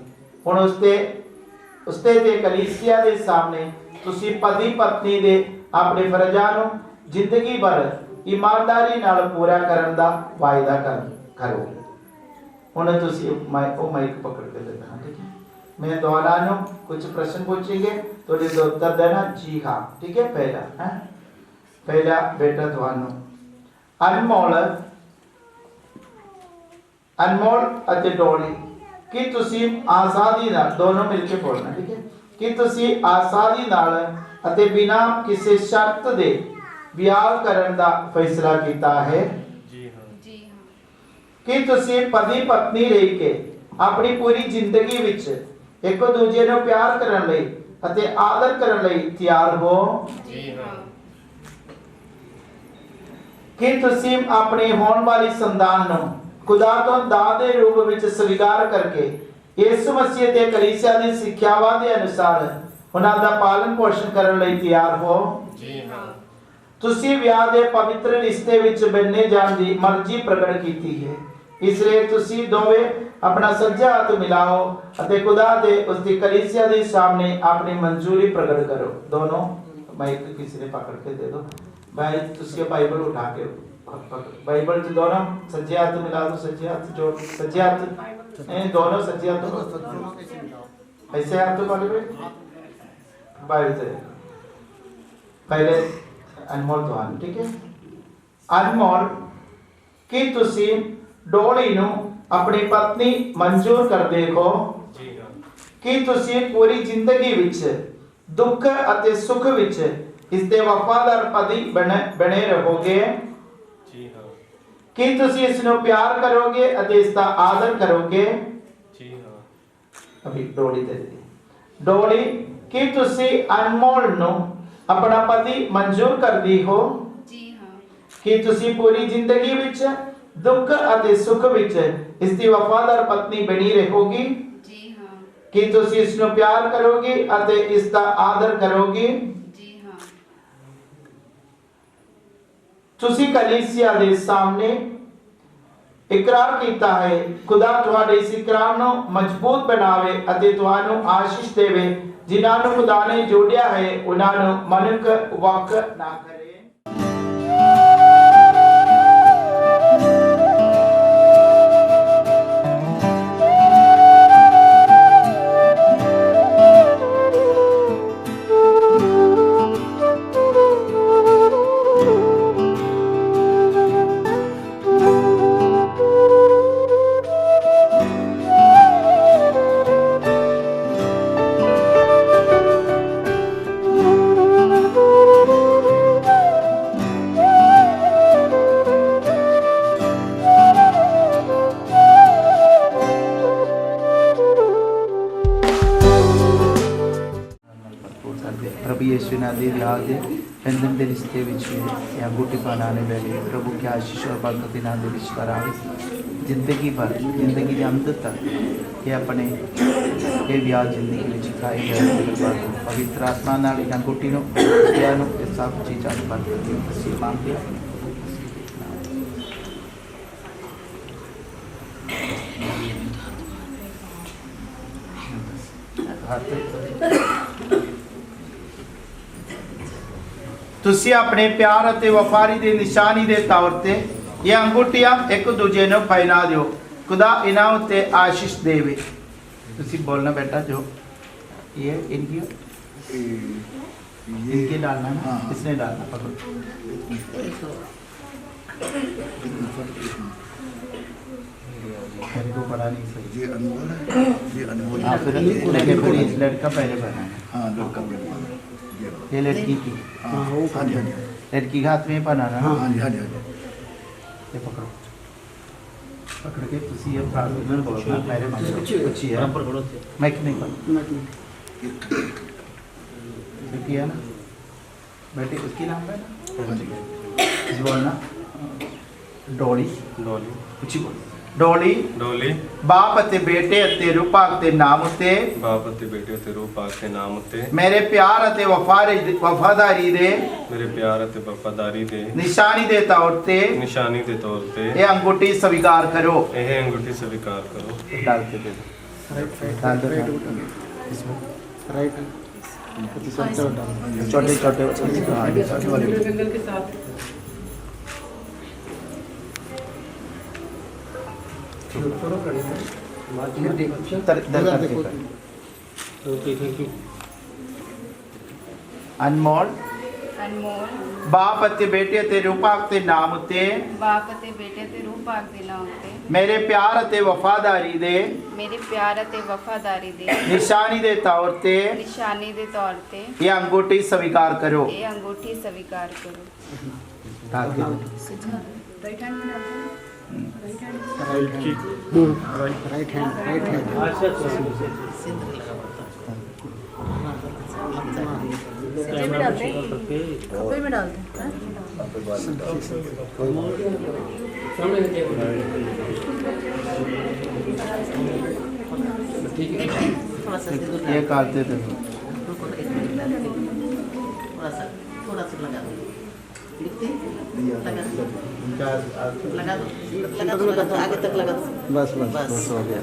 Speaker 9: हुण उसते ते कलीसिया दे सामने तुसी पति पत्नी दे अपने फर्जां नूं जिंदगी भर ईमानदारी नाल पूरा करन दा वायदा करो। हुण तुसी माइक पकड़ के देना, ठीक है। मैं दोनों कुछ प्रश्न पूछेंगे तो उत्तर देना जी हाँ, ठीक है। पहला बेटा दोनों अनमोल अते डोली कि तुसी आजादी नाल दोनों मिलके बोलना, ठीक है। कि तुसी आजादी नाल अते बिना किसी शर्त दे विआह करन दा फैसला कीता है। जी हां। कि तुसी पति पत्नी रह के अपनी पूरी जिंदगी विच एक दूजे नूं प्यार करन लई अते आदर करन लई तैयार हो। जी हां। कि तुसी अपनी होने वाली संतान नूं खुदा तो दान दे रूप विच स्वीकार करके यीशु मसीह ते कलीसिया दी सिक्ख्यावां दे अनुसार उन्हां दा पालन पोषण करन लई तैयार हो। जी हां। तुसी विआह दे पवित्र रिश्ते विच बनने जाण दी मर्जी प्रगट कीती है, इसलिए तुसी दोवे अपना सज्जा हाथ मिलाओ अते खुदा दे उसदी कलीसिया दे सामने अपनी मंजूरी प्रकट करो। दोनों माइक किसी ने पकड़ के दे दो भाई, तुसी बाइबल उठा के बाइबल से दोनों सज्जे हाथ मिला दो, सज्जे हाथ जोड़, सज्जे हाथ दोनों सज्जे हाथ ऐसे हाथ पकड़ बाइबल से पहले अनमोल दोन, ठीक है। अनमोल कि तुसी डोली नूं अपनी पत्नी मंजूर कर देखो। जी हां। कि तुसी पूरी जिंदगी विच दुख अते सुख विच इसदे वफादार पति बने रहोगे। जी हां। कि तुसी इसनूं प्यार करोगे अते इसदा आदर करोगे। जी हां। अभी डोली दे दी डोली कि तुसी अनमोल नूं अपना पति मंजूर कर दी हो। जी हां। कि तुसी पूरी जिंदगी विच दुख अते सुख विच इसदी वफादार पत्नी बनी रहोगी। जी हां। कि तुसी इसनूं प्यार करोगे अते इसदा आदर करोगे। जी हां। तुसी कलीसिया दे सामने इकरार कीता है, खुदा तुहाडे इस इकरार नूं मजबूत बनावे अते तुहानूं आशीष देवे। जिन्हां नूं खुदा ने जोड़िया है उन्हां नूं मनुख वख ना करे। प्रभु यीशु ने दे विआह दे बंधन दे रिश्ते विच या अंगूठी पहनाने वाले प्रभु की आशीष और बरकत इन्हां दे विच करावे जिंदगी भर, जिंदगी के अंत तक ये अपने ये विआह जिंदगी विच खाई जाए। पवित्र आत्मा नाल इन्हां अंगूठी नूं प्यार नूं सब चीज़ां दी बरकत दी असीं मंगदे हां। तुसी अपने प्यार अते वफादारी दे निशानी दे तौर ते ये अंगूठियां एक दूजे नूं पहना दियो। खुदा इन्हां उत्ते आशीष देवे। तुसी बोलना बेटा जो ये इनकी डालना ना, किसने डालना पकड़ो। मेरे को पढ़ा नहीं सही।
Speaker 3: ये अनमोल है, ये अनमोल
Speaker 9: हाँ, फिर लेकिन फिर इस लड़का पहले बनाना है।
Speaker 3: हाँ लड़का पहले।
Speaker 9: ये लड़की की,
Speaker 3: हाँ हाँ जी हाँ जी
Speaker 9: लड़की के हाथ में बनाना।
Speaker 3: हाँ जी हाँ जी हाँ जी।
Speaker 9: ये पकड़ो, पकड़ के तुसी ये प्रार्थना बोलना मेरे मन से कुछ है मैं नहीं पढ़ किया ना बेटे, उसकी नाम है ना बोलना डोली
Speaker 5: डोली
Speaker 9: कुछ बोल डोली
Speaker 5: डोली
Speaker 9: बाप अते बेटे अते रूपा अते नाम उते
Speaker 5: बाप अते बेटे अते रूप आके नाम उते
Speaker 9: मेरे प्यार अते वफादारी दे
Speaker 5: मेरे प्यार अते वफादारी दे
Speaker 9: निशानी दे तौर ते
Speaker 5: निशानी दे तौर ते
Speaker 9: ये अंगूठी स्वीकार करो।
Speaker 5: यह अंगूठी स्वीकार करो।
Speaker 9: डालते दे छोटे छोटे
Speaker 10: के साथ
Speaker 9: अनमोल
Speaker 11: अनमोल
Speaker 9: बाप अते बेटे अते रूपा अते नाम उते
Speaker 11: बाप अते बेटे ते रूप आखदे नाम ते
Speaker 9: मेरे प्यार अते वफादारी दे
Speaker 11: मेरे प्यार अते वफादारी दे
Speaker 9: निशानी दे तौर ते
Speaker 11: निशानी दे तौर ते
Speaker 9: ये अंगूठी स्वीकार करो।
Speaker 11: ये अंगूठी स्वीकार करो।
Speaker 10: राइट हैंड में राइट हैंड में डालते हैं, कपड़े में डालते हैं।
Speaker 9: ये काटते थे
Speaker 8: थोड़ा सा लगा दो, लिखते लगा दो आगे तक लगा दो।
Speaker 9: बस हो गया।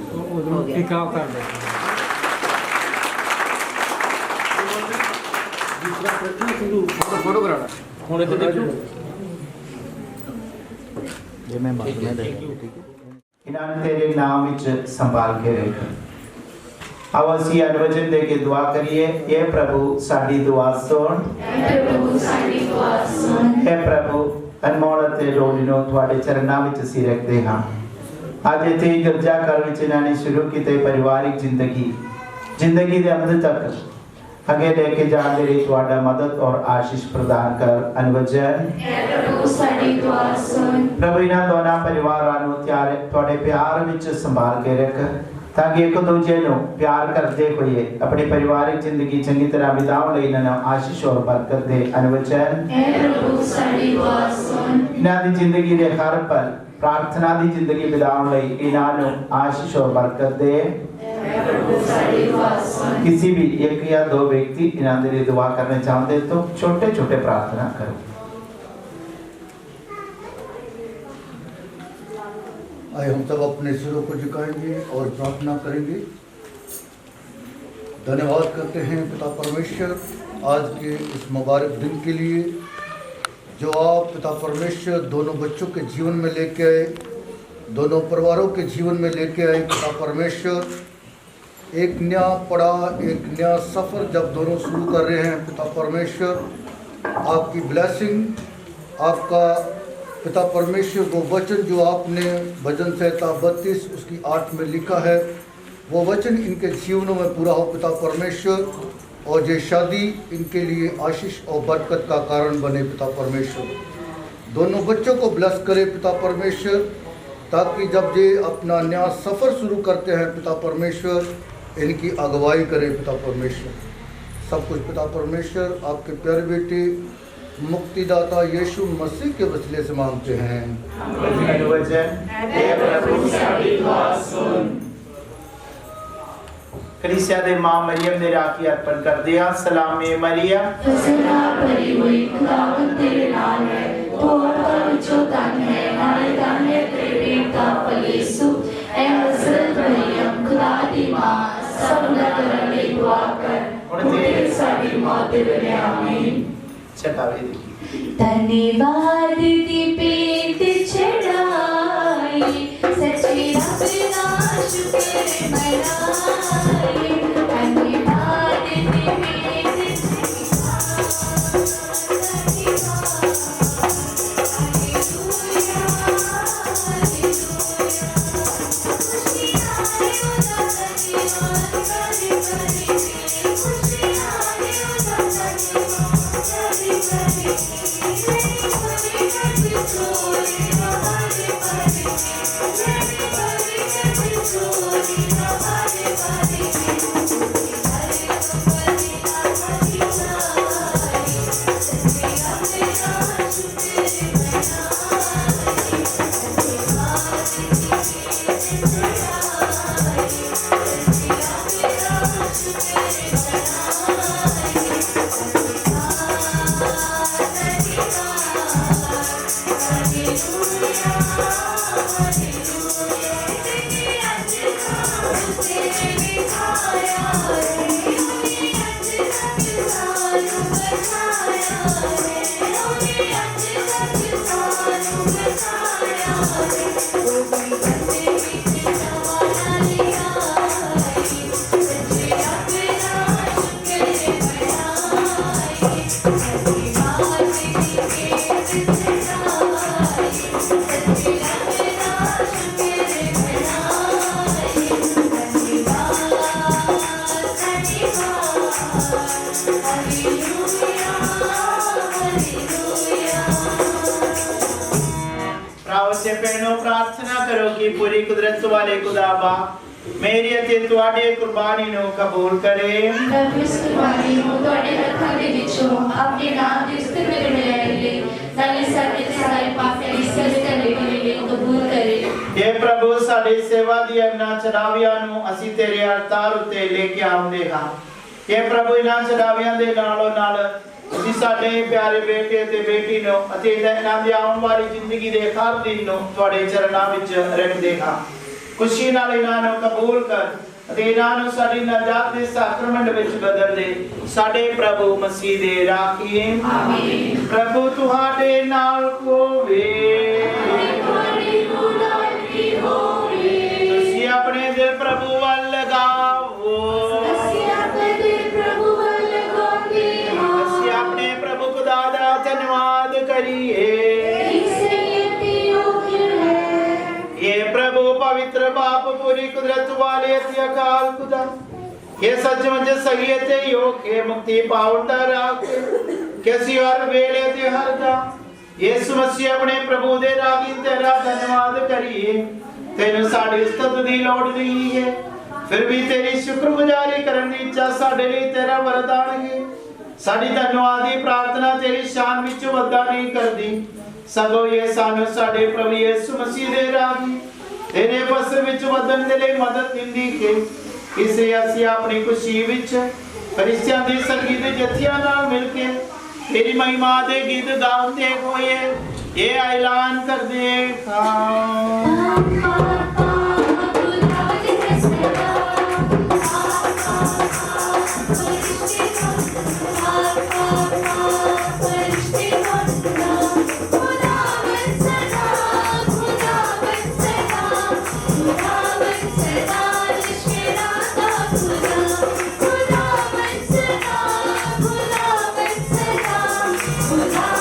Speaker 9: ये मैं बाद में देगा, ठीक है। इन्होंने तेरे नाम विच संभाल के रख। अब असी अनवचन दे के दुआ करिए। ये प्रभु साडी दुआ सुन। हे प्रभु अनमोल ते डोली नो तुहाडे चरनां विच असी रखदे हां। अज इत्थे गिरजा घर विच इन्होंने शुरू कीते परिवारिक जिंदगी दे अंत तक आगे लेके जाने दे लिए तुहाडा मदद और आशीष प्रदान कर। अनवचन प्रभु इन्हां दोनों परिवारां नूं तुहाडे प्यार विच संभाल के रख, ताकि एक दूजे नूं प्यार करते हुए अपनी पारिवारिक जिंदगी चंगी तरह बिताउण लई इन्हां नूं आशीष और बरकत दे। अनवचन इन्हां दी जिंदगी दे हर पल प्रार्थना दी जिंदगी बिताउण लई इन्हां नूं आशीष और बरकत दे। किसी भी एक या दो व्यक्ति इन्हां दे लिए दुआ करना चाहते तो छोटे छोटे प्रार्थना करो।
Speaker 3: आइए हम सब अपने सिरों को झुकाएंगे और प्रार्थना करेंगे। धन्यवाद करते हैं पिता परमेश्वर आज के इस मुबारक दिन के लिए जो आप पिता परमेश्वर दोनों बच्चों के जीवन में लेके आए, दोनों परिवारों के जीवन में लेके आए। पिता परमेश्वर एक नया पड़ा, एक नया सफ़र जब दोनों शुरू कर रहे हैं पिता परमेश्वर, आपकी ब्लेसिंग, आपका पिता परमेश्वर वो वचन जो आपने भजन संहिता 32 उसकी 8 में लिखा है वो वचन इनके जीवनों में पूरा हो पिता परमेश्वर, और ये शादी इनके लिए आशीष और बरकत का कारण बने पिता परमेश्वर। दोनों बच्चों को ब्लेस करे पिता परमेश्वर, ताकि जब ये अपना नया सफ़र शुरू करते हैं पिता परमेश्वर इनकी अगुवाई करें पिता परमेश्वर। सब कुछ पिता परमेश्वर आपके प्यारे बेटे मुक्तिदाता यीशु मसीह के वसीले से मांगते हैं।
Speaker 9: कलीसिया दे मां मरियम ने राखी अर्पण कर दिया। सलाम ए मरियम तेरे नाल है, तू औरतां विचों धन है, नाले धन है तेरे पेट दा फल यीशु। ऐ हज़रत मरियम खुदा दी मां सबना करन लई दुआ कर, हुण ते साडी मौत दे वेले आमीन।
Speaker 4: धन्यवाद दी पेट चढ़ाई, सच्ची रब ना शुक्र मनाई। धन्यवाद दी पेट चढ़ाई।
Speaker 9: प्रार्थना करो कि पूरी कुदरत वाले खुदाबा मेरी अते ਤੁਹਾਡੇ ਕੁਰਬਾਨੀ ਨੂੰ ਕਬੂਲ ਕਰੇ।
Speaker 4: प्रभु इस कुर्बानी ਨੂੰ ਤੁਹਾਡੇ ਹੱਥਾਂ ਦੇ ਵਿੱਚੋਂ ਆਪਣੇ ਨਾਮ ਦੀ ਸਤਿ ਵਿੱਚ ਮਿਲਾਏ ਲਈ ਨਾਲੇ ਸਾਡੇ ਸਾਰੇ ਪਾਪ ਇਸ ਕਰਨੇ ਲਈ ਕਬੂਲ ਕਰੇ।
Speaker 9: हे प्रभु ਸਾਡੀ ਸੇਵਾ ਦੀ ਇਹਨਾਂ ਚੜਾਵਿਆਂ ਨੂੰ ਅਸੀਂ ਤੇਰੇ ਅਲਤਾਰ ਉੱਤੇ ਲੈ ਕੇ ਆਉਂਦੇ ਹਾਂ। हे प्रभु ਇਹਨਾਂ ਚੜਾਵਿਆਂ ਦੇ ਨਾਲੋਂ ਨਾਲ ਅਸੀਂ ਸਾਡੇ ਪਿਆਰੇ ਬੇਟੇ ਤੇ ਬੇਟੀ ਨੂੰ ਅਤੇ ਇਹਨਾਂ ਦੀ ਆਉਣ ਵਾਲੀ ਜ਼ਿੰਦਗੀ ਦੇ ਹਰ ਦਿਨ ਨੂੰ ਤੁਹਾਡੇ ਚਰਨਾਂ ਵਿੱਚ ਰੱਖਦੇ ਹਾਂ। खुशी नाल इन्हां नूं कबूल कर अते इन्हां नूं साडी नजात दे साक्रमेंट विच बदल दे साडे प्रभु मसीह दे राखी आमीन। प्रभु तुहाडे नाल होवे तुसीं अपने दिल प्रभु वल लगाओ असीं अपने प्रभु खुदा दा धन्यवाद करिए। ये प्रभु पवित्र बाप पूरी कुदरत वाले अकाल खुदा ये सचमुच सही ते योग के मुक्ति पाउंदा राख कैसी हर वेले ते हर दा यीशु मसीह अपने प्रभु दे रागी तेरा धन्यवाद करिए। तेनु साडी उस्तत दी लोड़ नहीं है फिर भी तेरी शुक्रगुजारी करन दी इच्छा साडे लिए तेरा वरदान है। साडी धन्यवादी प्रार्थना तेरी शान विच वधा नहीं करदी सगो ये सानू साडे प्रभु यीशु मसीह दे राही तेरे वसर विच वधन दे लई मदद दिंदी के इसे ਅਸੀਂ ਆਪਣੀ ਖੁਸ਼ੀ ਵਿੱਚ ਫਰਿਸ਼ਤਿਆਂ ਦੇ ਸੰਗੀਤ ਜਥਿਆਂ ਨਾਲ ਮਿਲ ਕੇ ਤੇਰੀ ਮਹਿਮਾ ਦੇ ਗੀਤ ਗਾਉਂਦੇ ਹੋਏ ਇਹ ਐਲਾਨ ਕਰਦੇ ਹਾਂ।
Speaker 4: खुदा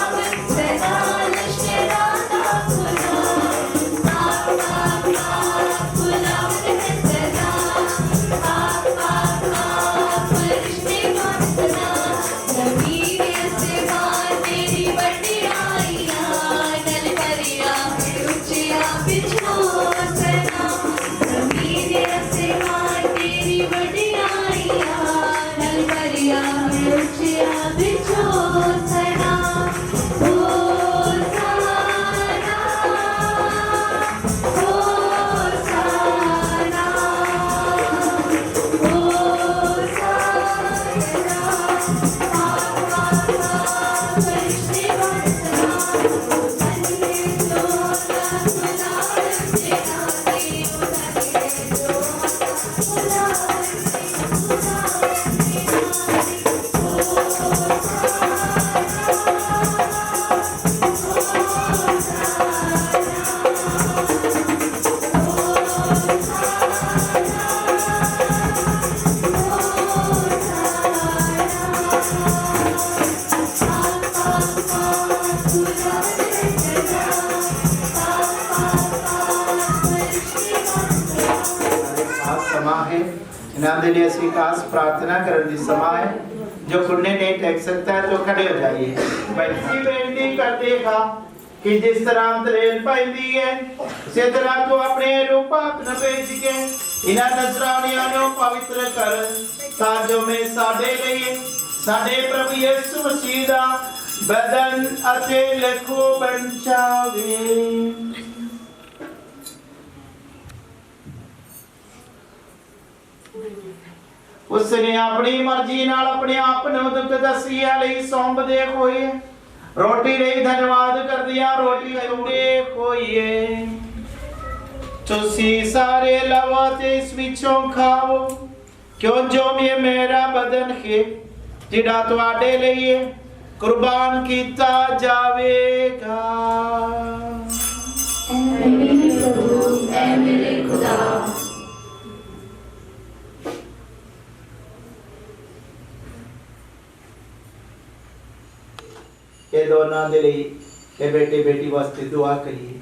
Speaker 9: समा है। इन्हां दे लिए असीं खास प्रार्थना करन दी समा है। जो घुटने नहीं टेक सकता है तो खड़े हो जाइए। बच्ची बेनती करते हा कि जिस तरह त्रेल पैंदी है उसी तरह तो अपने रूप अपना भेज के इन्हां नजरानियां नु पवित्र कर ताजो में साडे लिए साडे प्रभु यीशु मसीह दा बदन अते लखो बन जावे। उसने अपनी मर्जी नाल अपने आप नु दुख दसिया लई सौंप दे कोई रोटी लई धन्यवाद कर दिया रोटी दे कोई तुसी सारे लवा ते इस विचों खाओ क्यों जो ये मेरा बदन है जिड़ा तुहाडे लिए कुर्बान कीता जावेगा।
Speaker 4: ऐ मेरे प्रभु ऐ मेरे खुदा
Speaker 9: ये दोनों दे लिए ये बेटे बेटी वास्ते दुआ करिए।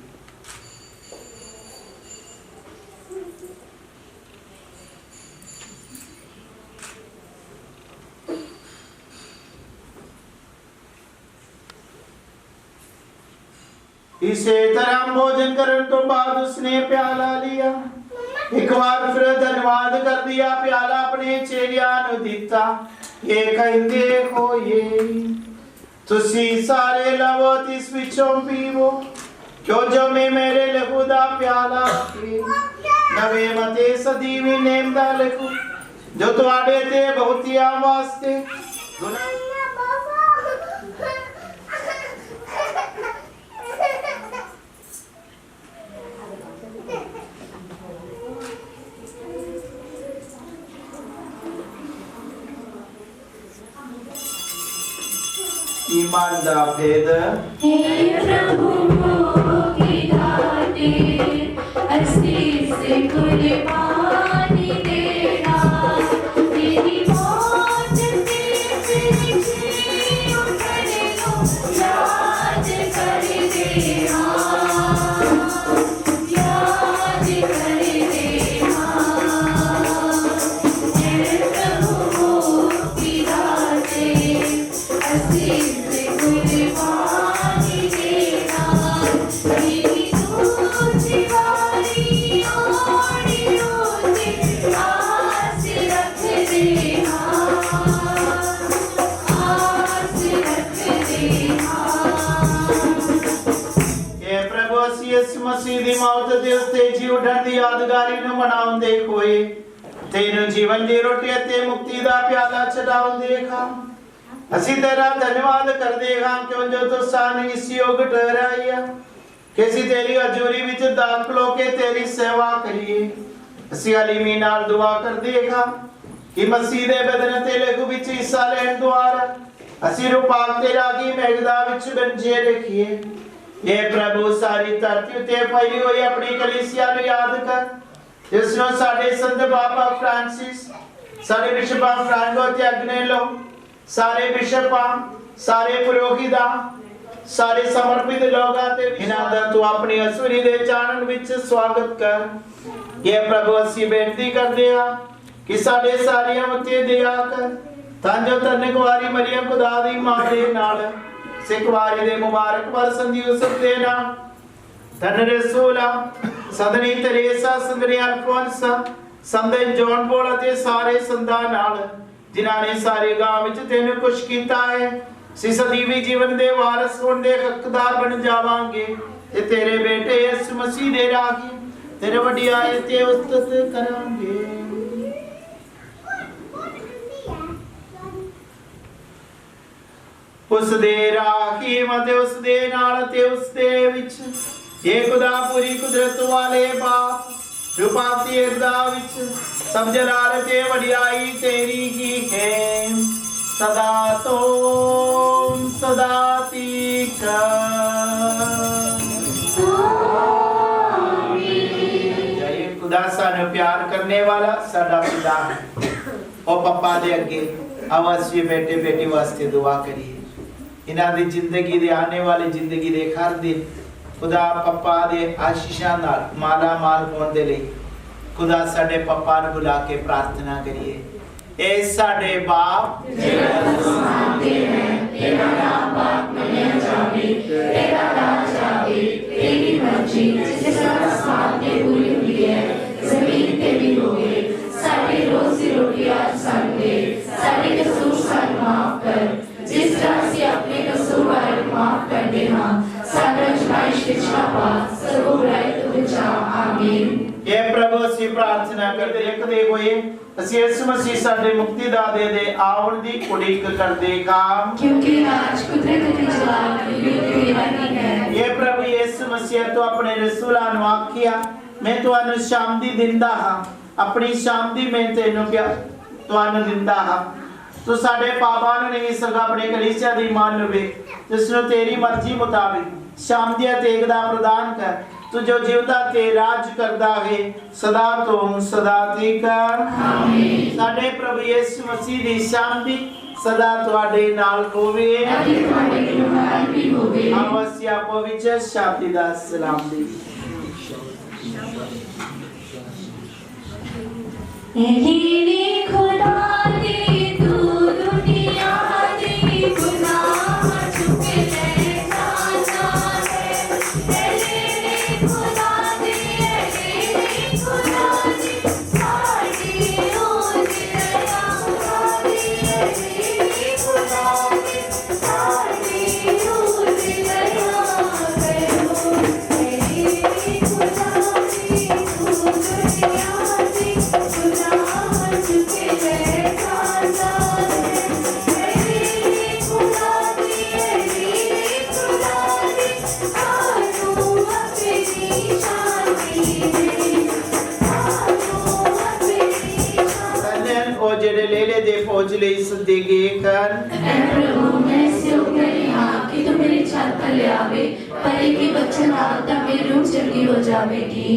Speaker 9: इसे तरह भोजन करने तो बाद उसने प्याला लिया एक बार फिर धन्यवाद कर दिया प्याला अपने चेलियां नु दिता ये कहंदे हो ये तुसी सारे लवो इस विचों पीवो क्यों जो मैं मेरे लहू दा प्याला पी नवे मते सदीवी नेम दा लहू जो तुहाडे ते बहुतिया वास्ते ईमान दा भेद
Speaker 4: हे प्रभु की घाटी अस्सी से कुर्बानी देना तेरी मौत से निकली उठने को याद कर देना याद कर देना हे प्रभु की घाटी अस्सी
Speaker 9: मसीह दी मौत दे उसते जी उठण दी यादगारी नु मनाउंदे होए तेनु जीवन दी रोटी ते मुक्ति दा प्याला चढ़ाउंदे खा ਅਸੀਂ तेरा धन्यवाद करदे हां क्यों जो तू सानू इस योग ठहराया कि ਅਸੀਂ तेरी हजूरी विच दाखल होके तेरी सेवा करिए। ਅਸੀਂ हलीमी नाल दुआ करदे हां कि मसीह दे बदन ते लहू विच हिस्सा लेण द्वारा ਅਸੀਂ रूपाक ते रागी मेघदा विच बंजे रखिए। ये प्रभु सारी धरती ते फैली हुई अपनी कलीसिया नु याद कर जिसनो साडे संत बाबा फ्रांसिस सारे बिशपा फ्रांगो ते अग्नेलो सारे बिशपा सारे पुरोहिता सारे समर्पित लोगां ते इन्हां दा तू अपनी असुरी दे चानन विच स्वागत कर। ये प्रभु ਅਸੀਂ बेनती करदे आ कि साडे सारियां उत्ते दया कर तां जो धन कुवारी मरियम खुदा दी मां दे नाल सिखवारी दे मुबारक वरसन दी उसत दे नाल धन रसूला सदनी तेरेसा संदरी अल्फोंसा संत जॉन पॉल ते सारे संतां नाल जिन्हां ने सारे गांव विच तेनु खुश कीता है ਅਸੀਂ ਸਦੀਵੀ ਜੀਵਨ ਦੇ ਵਾਰਿਸ ਹੋਣ ਦੇ ਹੱਕਦਾਰ ਬਣ ਜਾਵਾਂਗੇ ਤੇ ਤੇਰੇ ਬੇਟੇ ਇਸ ਮਸੀਹ ਦੇ ਰਾਹੀ ਤੇਰੇ ਵਡਿਆਈ ਤੇ ਉਸਤਤ ਕਰਾਂਗੇ। ਉਸ ਦੇ ਰਾਹੀ ਮਤੇ ਉਸ ਦੇ ਨਾਲ ਤੇ ਉਸ ਦੇ ਵਿੱਚ ਇਹ ਖੁਦਾ ਪੂਰੀ ਕੁਦਰਤ ਵਾਲੇ ਬਾਪ ਰੂਪਾਤੀ ਅਰਦਾ ਵਿੱਚ ਸਭ ਜਲਾਲ ਤੇ ਵਡਿਆਈ ਤੇਰੀ ਹੀ ਹੈ सदा तुम सदा तीका। खुदा सानू प्यार करने वाला साडा खुदा है और पप्पा दे अगे अवश्य बेटे बेटी वास्ते दुआ करिए। इन्हां दी जिंदगी दे आने वाली जिंदगी दे हर दिन खुदा पप्पा दे आशीषां नाल माला माल होण दे लई खुदा साडे पापा नूं बुला के प्रार्थना करिए। ए साडे बाप
Speaker 4: तेरा नाम पाक मनिया जावे, तेरा राज आवे, तेरी मर्जी जिस तरह आसमान ते पूरी हुई है जमीन ते भी होवे। साडी रोजी रोटी आज सानू दे, साडे कसूर सानू माफ कर जिस तरह ਅਸੀਂ ਆਪਣੇ ਕਸੂਰਵਾਰਾਂ ਨੂੰ ਮਾਫ ਕਰਦੇ ਹਾਂ। ਸਾਡਾ ਅਜ਼ਮਾਇਸ਼ ਵਿੱਚ ਨਾ ਪਾ ਸਗੋਂ ਬੁਰਾਈ ਤੋਂ ਬਚਾ। ਆਮੀਨ।
Speaker 9: ये प्रभु ਅਸੀਂ प्रार्थना करते देखते हुए ਅਸੀਂ यीशु मसीह ਸਾਡੇ मुक्तिदाते दे आउण दी उड़ीक करदे काम
Speaker 4: क्योंकि आज कुदरत की जलाल की दीवानी है।
Speaker 9: ये प्रभु यीशु मसीह तो अपने रसूलां ਨੂੰ ਆਖਿਆ मैं ਤੁਹਾਨੂੰ ਸ਼ਾਂਤੀ ਦਿੰਦਾ ਹਾਂ, ਆਪਣੀ ਸ਼ਾਂਤੀ मैं ਤੈਨੂੰ ਤੁਹਾਨੂੰ ਦਿੰਦਾ ਹਾਂ। ਤੂੰ ਸਾਡੇ ਪਾਪਾਂ ਨੂੰ ਨਹੀਂ ਸਗਾ ਆਪਣੇ ਕਲੀਸਿਆ ਦੀ ਮੰਨ ਲਵੇ, ਜਿਸ ਨੂੰ ਤੇਰੀ ਮਰਜ਼ੀ ਮੁਤਾबिक ਸ਼ਾਂਤੀ ਤੇ ਏਕਤਾ ਪ੍ਰਦਾਨ ਕਰ। तू जो जीवता ते राज करदा है सदा तो सदा तक। आमीन। साडे प्रभु यीशु मसीह दी शांति सदा तुहाडे नाल होवे, अते तुहाडे नाल भी होवे। अवश्य आपो विच शांति दा सलाम दी।
Speaker 4: एलीने खुदा दी तू दुनिया दी गुनाह चुके ले जाना है। एलीने खुदा दी साडी रोज दया दी। एलीने खुदा दी साडी रोज दया करो। एलीने खुदा दी तू दुनिया दी गुनाह चुके ले जाना है। एलीने खुदा दी सानू अपनी शांति दे, सानू अपनी
Speaker 9: धन्य ओ जेड़े लेले दे फौज ਲਈ ਸਦੇਗੇ ਕਰ।
Speaker 4: ऐ प्रभु मैं सियो करी हाँ कि तू मेरी छत तले आवे, पर एक ही वचन आता मेरी रूह चंगी हो जावेगी।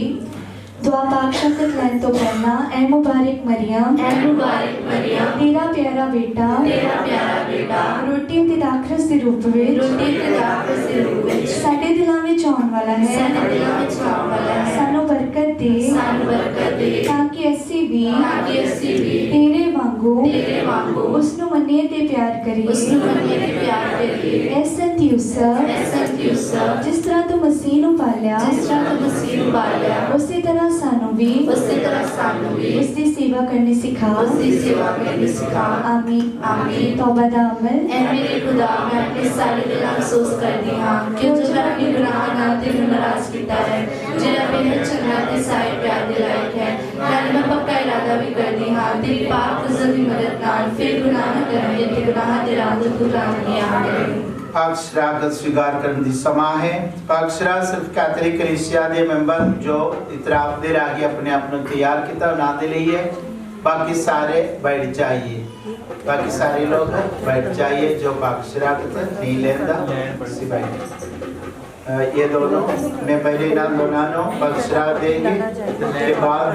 Speaker 12: दुआ पाक शफ़क़त लैन तो पहला ऐ मुबारक मरियम, तेरा प्यारा बेटा रोटी ते दाखरस दे रूप विच साडे दिलां विच आउण वाला है। सानू बरकत दे ताकि असीं भी तेरे वांगू उसनू मन्निए ते प्यार करिए। ऐ संत यूसुफ जिस तरह तू मसीह नू पालिया उसी तरह सानू भी उसकी सेवा करनी सिखा। आमीन। आमीन। तौबा दा अमल।
Speaker 4: ऐ मेरे खुदा मैं अपने सारे दिल अफसोस करदी हां कि जो मैं अपने गुनाह नाल तेनू नाराज कीता है, जेड़ा बेहद चंगा ते साए प्यार दे लायक है। मैं पक्का इरादा भी करदी हां तेरी पाक फजल दी मदद नाल फिर गुनाह न करने ते गुनाह दे राह तो दूर रहनी। आमीन।
Speaker 9: पाकशरागत स्वीकार करने की समा है। पाकशरा सिर्फ कैथोलिक कलीसिया के मेंबर जो इतराफ दे रागी अपने आप को तैयार किया ना दे लिए, बाकी सारे बैठ जाइए, बाकी सारे लोग बैठ जाइए। जो पाकशरागत नहीं लेता उसी बैठ। ये दोनों मैं पहले इनाम दोनों पाकशरा देंगे, उसके बाद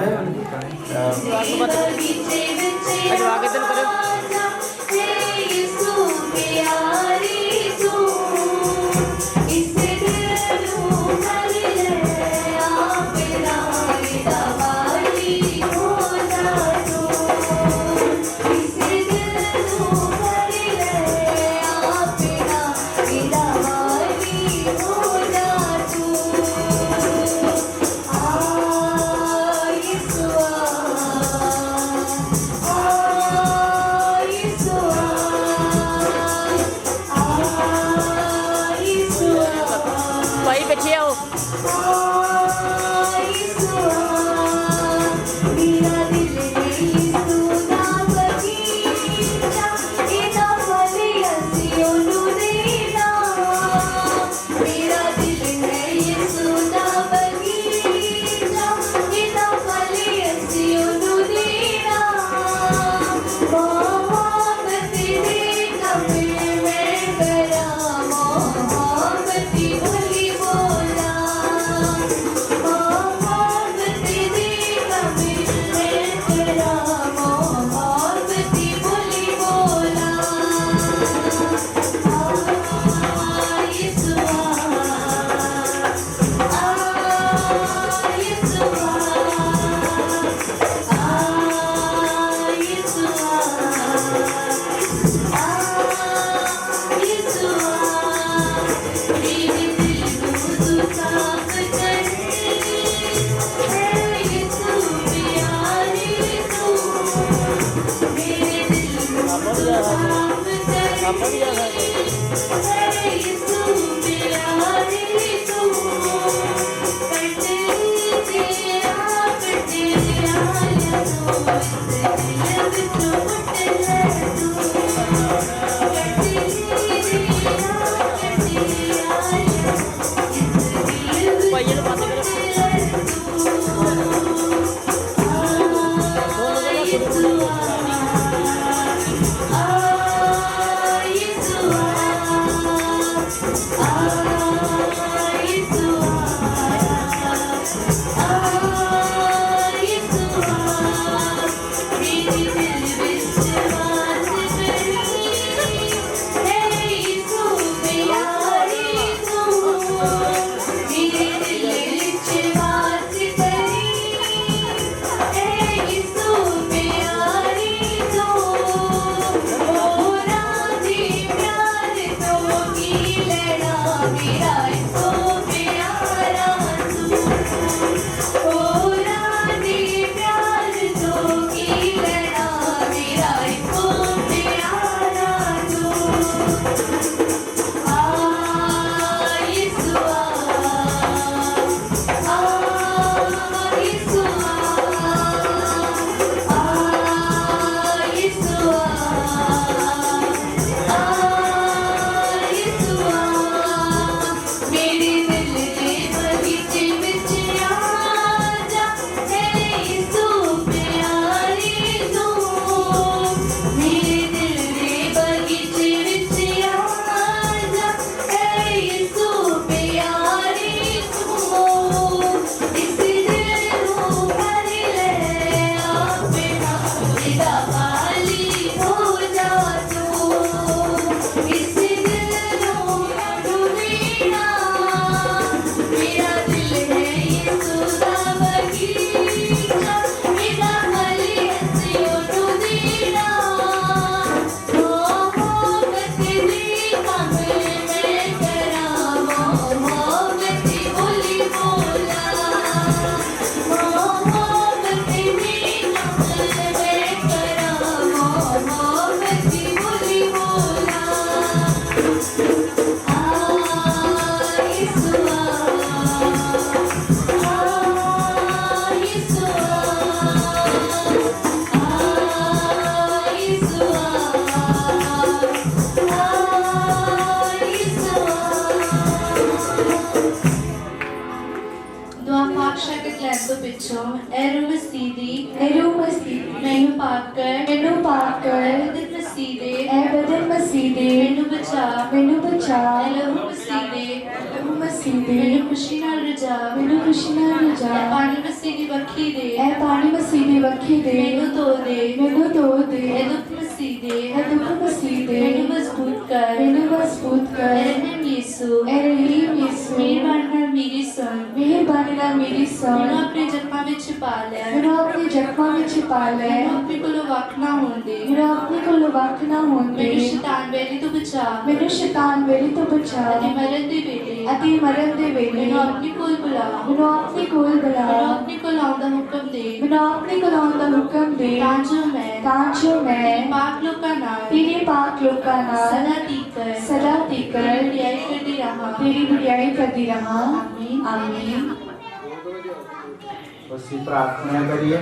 Speaker 9: उसी प्रार्थना करिए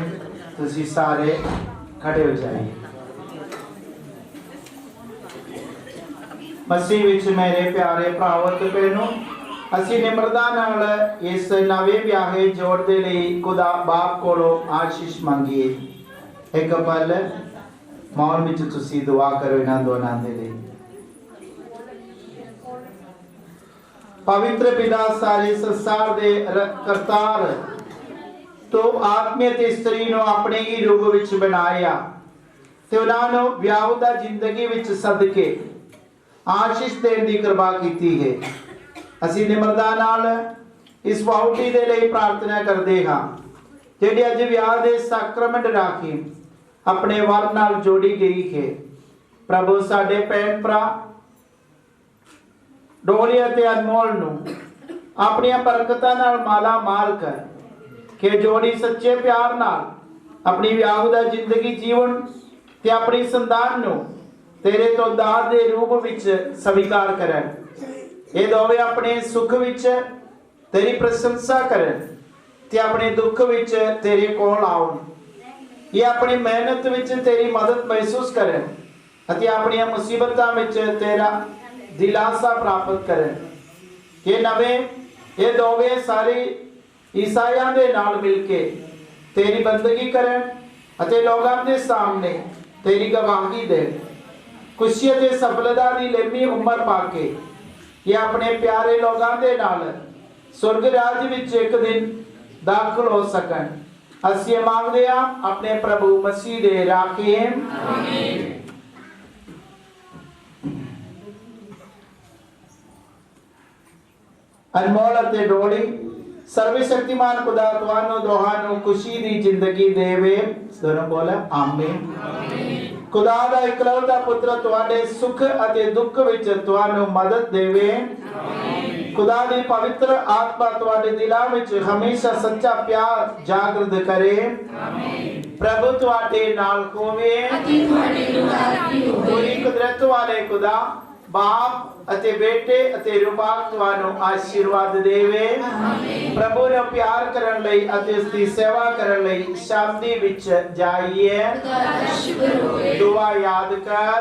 Speaker 9: तुसी सारे खड़े हो जाइए। मसीह विच मेरे प्यारे भरावो ते भैणों, ਅਸੀਂ ਨਿਮਰਤਾ ਨਾਲ ਇਸ ਨਵੇਂ ਵਿਆਹੇ ਜੋੜ ਦੇ ਲਈ ਖੁਦਾ ਬਾਪ ਕੋਲੋਂ ਆਸ਼ੀਸ਼ ਮੰਗੀਏ। ਇੱਕ ਪਲ ਮੌਨ ਵਿੱਚ ਤੁਸੀਂ ਦੁਆ ਕਰੋ ਇਹਨਾਂ ਦੋਨਾਂ ਦੇ ਲਈ। ਪਵਿੱਤਰ ਪਿਤਾ, ਸਾਰੇ ਸੰਸਾਰ ਦੇ ਕਰਤਾਰ, ਤੂੰ ਆਤਮੀਅ ਤੇ ਇਸਤਰੀ ਨੂੰ ਆਪਣੇ ਹੀ ਰੂਪ ਵਿੱਚ ਬਣਾਇਆ ਤੇ ਉਹਨਾਂ ਨੂੰ ਵਿਆਹੁਤਾ ਜ਼ਿੰਦਗੀ ਵਿੱਚ ਸਦਕੇ ਆਸ਼ੀਸ਼ ਦੇਣ ਦੀ ਕਿਰਪਾ ਕੀਤੀ ਹੈ। ਅਸੀਂ ਨਿਮਰਤਾ ਨਾਲ ਇਸ ਵਾਹੁਟੀ ਦੇ ਲਈ ਪ੍ਰਾਰਥਨਾ ਕਰਦੇ ਹਾਂ ਜਿਹੜੀ ਅੱਜ ਵਿਆਹ ਦੇ ਸਾਕਰਮੈਂਟ ਰਾਖੀ ਆਪਣੇ ਵਰ ਨਾਲ ਜੋੜੀ ਗਈ ਹੈ। ਪ੍ਰਭੂ ਸਾਡੇ ਭੈਣ ਭਰਾ ਡੋਲੀ ਅਤੇ ਅਨਮੋਲ ਨੂੰ ਆਪਣੀਆਂ ਬਰਕਤਾਂ ਨਾਲ ਮਾਲਾ ਮਾਲ ਕਰ ਕਿ ਜੋੜੀ ਸੱਚੇ ਪਿਆਰ ਨਾਲ ਆਪਣੀ ਵਿਆਹੁਤਾ ਜ਼ਿੰਦਗੀ ਜੀਵਨ ਤੇ ਆਪਣੀ ਸੰਤਾਨ ਨੂੰ ਤੇਰੇ ਤੋਂ ਦਾਤ ਦੇ ਰੂਪ ਵਿੱਚ ਸਵੀਕਾਰ ਕਰਨ। ਇਹ ਦੋਵੇਂ ਆਪਣੇ ਸੁਖ ਵਿੱਚ ਤੇਰੀ ਪ੍ਰਸ਼ੰਸਾ ਕਰਨ ਤੇ ਆਪਣੇ ਦੁੱਖ ਵਿੱਚ ਤੇਰੇ ਕੋਲ ਆਉਣ। ਇਹ ਆਪਣੀ ਮਿਹਨਤ ਵਿੱਚ ਤੇਰੀ ਮਦਦ ਮਹਿਸੂਸ ਕਰਨ ਅਤੇ ਆਪਣੀਆਂ ਮੁਸੀਬਤਾਂ ਵਿੱਚ ਤੇਰਾ ਦਿਲਾਸਾ ਪ੍ਰਾਪਤ ਕਰਨ। ਕਿ ਨਵੇਂ ਇਹ ਦੋਵੇਂ ਸਾਰੇ ਈਸਾਈਆਂ ਦੇ ਨਾਲ ਮਿਲ ਕੇ ਤੇਰੀ ਬੰਦਗੀ ਕਰਨ ਅਤੇ ਲੋਕਾਂ ਦੇ ਸਾਹਮਣੇ ਤੇਰੀ ਗਵਾਹੀ ਦੇ ਖੁਸ਼ੀ ਤੇ ਸਫਲਤਾ ਦੀ ਲੰਮੀ ਉਮਰ ਪਾ ਕੇ ਇਹ ਆਪਣੇ ਪਿਆਰੇ ਲੋਕਾਂ ਦੇ ਨਾਲ स्वर्ग राज विच एक दिन दाखिल हो सकन। ਅਸੀਂ ਮੰਗਦੇ ਆ ਆਪਣੇ ਪ੍ਰਭੂ ਮਸੀਹ ਦੇ ਰਾਖੇ ਆਮੀਨ। ਅਨਮੋਲ ਅਤੇ ਡੋਲੀ ਸਰਵ ਸ਼ਕਤੀਮਾਨ ਖੁਦਾ ਤੁਹਾਨੂੰ ਦੋਹਾਂ ਨੂੰ ਖੁਸ਼ੀ ਦੀ ਜ਼ਿੰਦਗੀ ਦੇਵੇ। ਦੋਨੋਂ ਬੋਲ ਆਮੀਨ। ਖੁਦਾ ਦਾ ਇਕਲੌਤਾ ਪੁੱਤਰ ਤੁਹਾਡੇ ਸੁੱਖ ਅਤੇ ਦੁੱਖ ਵਿੱਚ ਤੁਹਾਨੂੰ ਮਦਦ ਦੇਵੇ। खुदा दी पवित्र आत्मा तुम्हारे दिलों में हमेशा सच्चा प्यार जागृत करे। प्रभु तुम्हारे नाल होवे। पूरी कुदरत वाले खुदा बाप अते बेटे अते रूपाक तुहानू आशीर्वाद देवे। प्रभु ने प्यार करन लई अते उसकी सेवा करन लई शांति विच जाइए। दुआ याद कर।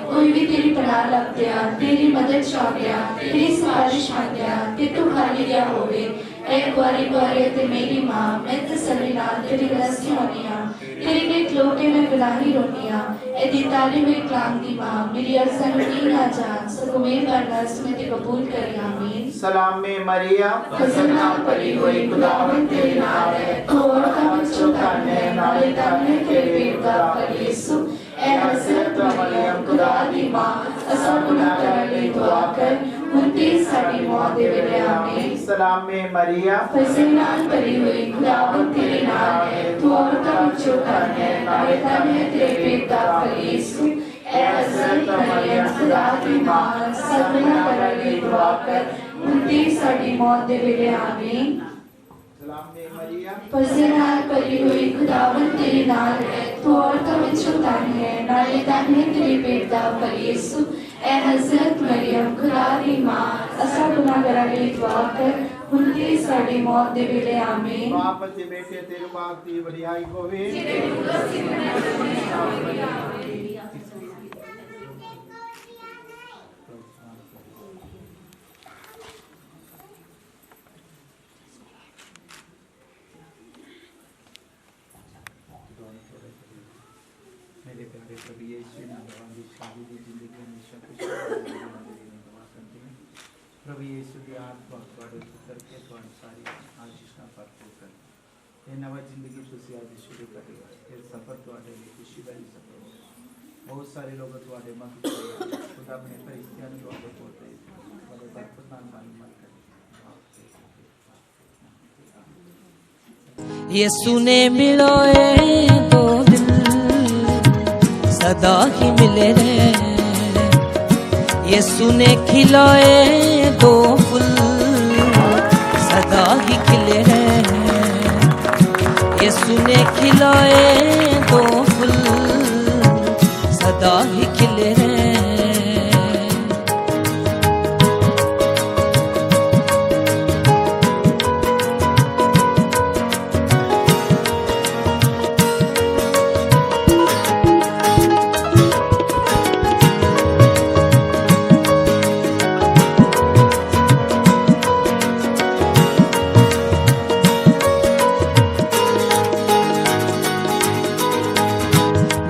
Speaker 4: कोई भी तेरी पनाह लग गया, तेरी मदद चाह गया, तेरी सिफारिश मांग गया ते तू खाली गया होवे। ऐ कुआरी कुआरे ते मेरी मां मैं तसल्ली नाल तेरी रस्सी होनी आ। तेरे के खलोके में गुनाही रोनी आ। ऐ दी ताली हुई कलाम दी मां मेरी अर्ज़ की ना जान सको मेर करना इसमें ते कबूल करे आमीन।
Speaker 9: सलाम में मरियम
Speaker 4: खज़ाना भरी हुई खुदावंद तेरे नाल है तू औरतां विचों धन्य है नाले धन्य तेरे पेट दा फल यीशु। ऐ हज़रत मरियम खुदा दी मां असां गुनाहगारां लई दुआ कर हुंदी साडी मौत दे वेले आमीन।
Speaker 9: सलाम में मरियम
Speaker 4: खज़ाना भरी हुई खुदावंद तेरे नाल है तू औरतां विचों धन्य है नाले धन्य तेरे पेट दा फल यीशु। ऐ हज़रत मरियम खुदा दी मां असां गुनाहगारां लई दुआ कर हुंदी साडी मौत दे वेले आमीन।
Speaker 9: सलाम में मरियम
Speaker 4: फज़ीला भरी हुई खुदावंद तेरे नाल है तू औरतां विचों धन्य है नाले धन्य तेरे पेट दा फल यीशु। ऐ हज़रत मरियम खुदा दी मां असां गुनाहगारां लई दुआ कर हुंदी साडी मौत दे वेले आमीन।
Speaker 9: बाप ते बेटे ते रूपाक दी वडियाई होवे। मेरे प्यारे प्रभु यीशु नाम की शादी की जिंदगी हमेशा खुशी दुआ करते हैं। प्रभु यीशु की आत्मा ਤੁਹਾਡੇ ਪੁੱਤਰ ਕੇ ਤੁਹਾਨੂੰ ਸਾਰੀ ਆਸ਼ੀਸ਼ਾਂ ਭਰਪੂਰ ਕਰੇ। ਇਹ ਨਵੀਂ ਜ਼ਿੰਦਗੀ ਤੁਸੀਂ ਅੱਜ ਸ਼ੁਰੂ ਕਰੇ। ਇਹ ਸਫ਼ਰ ਤੁਹਾਡੇ ਲਈ ਖੁਸ਼ੀ ਦਾ ਹੀ ਸਫ਼ਰ ਹੋਵੇ। ਬਹੁਤ ਸਾਰੇ ਲੋਕ ਤੁਹਾਡੇ ਮਨ ਵਿੱਚ ਖੁਦਾ ਆਪਣੇ ਫਰਿਸ਼ਤਿਆਂ ਨੂੰ ਤੁਹਾਡੇ ਕੋਲ ਭੇਜੇ ਤੁਹਾਡੇ ਬਰਕਤ ਨਾਲ ਮਾਲੂਮਾਤ ਕਰੇ।
Speaker 2: यीशु ने मिलोए दो दिल सदा ही मिले रहे। यीशु ने खिलाए दो फूल सदा ही खिले रहे। यीशु ने खिलाए दो फूल सदा ही खिले रहे।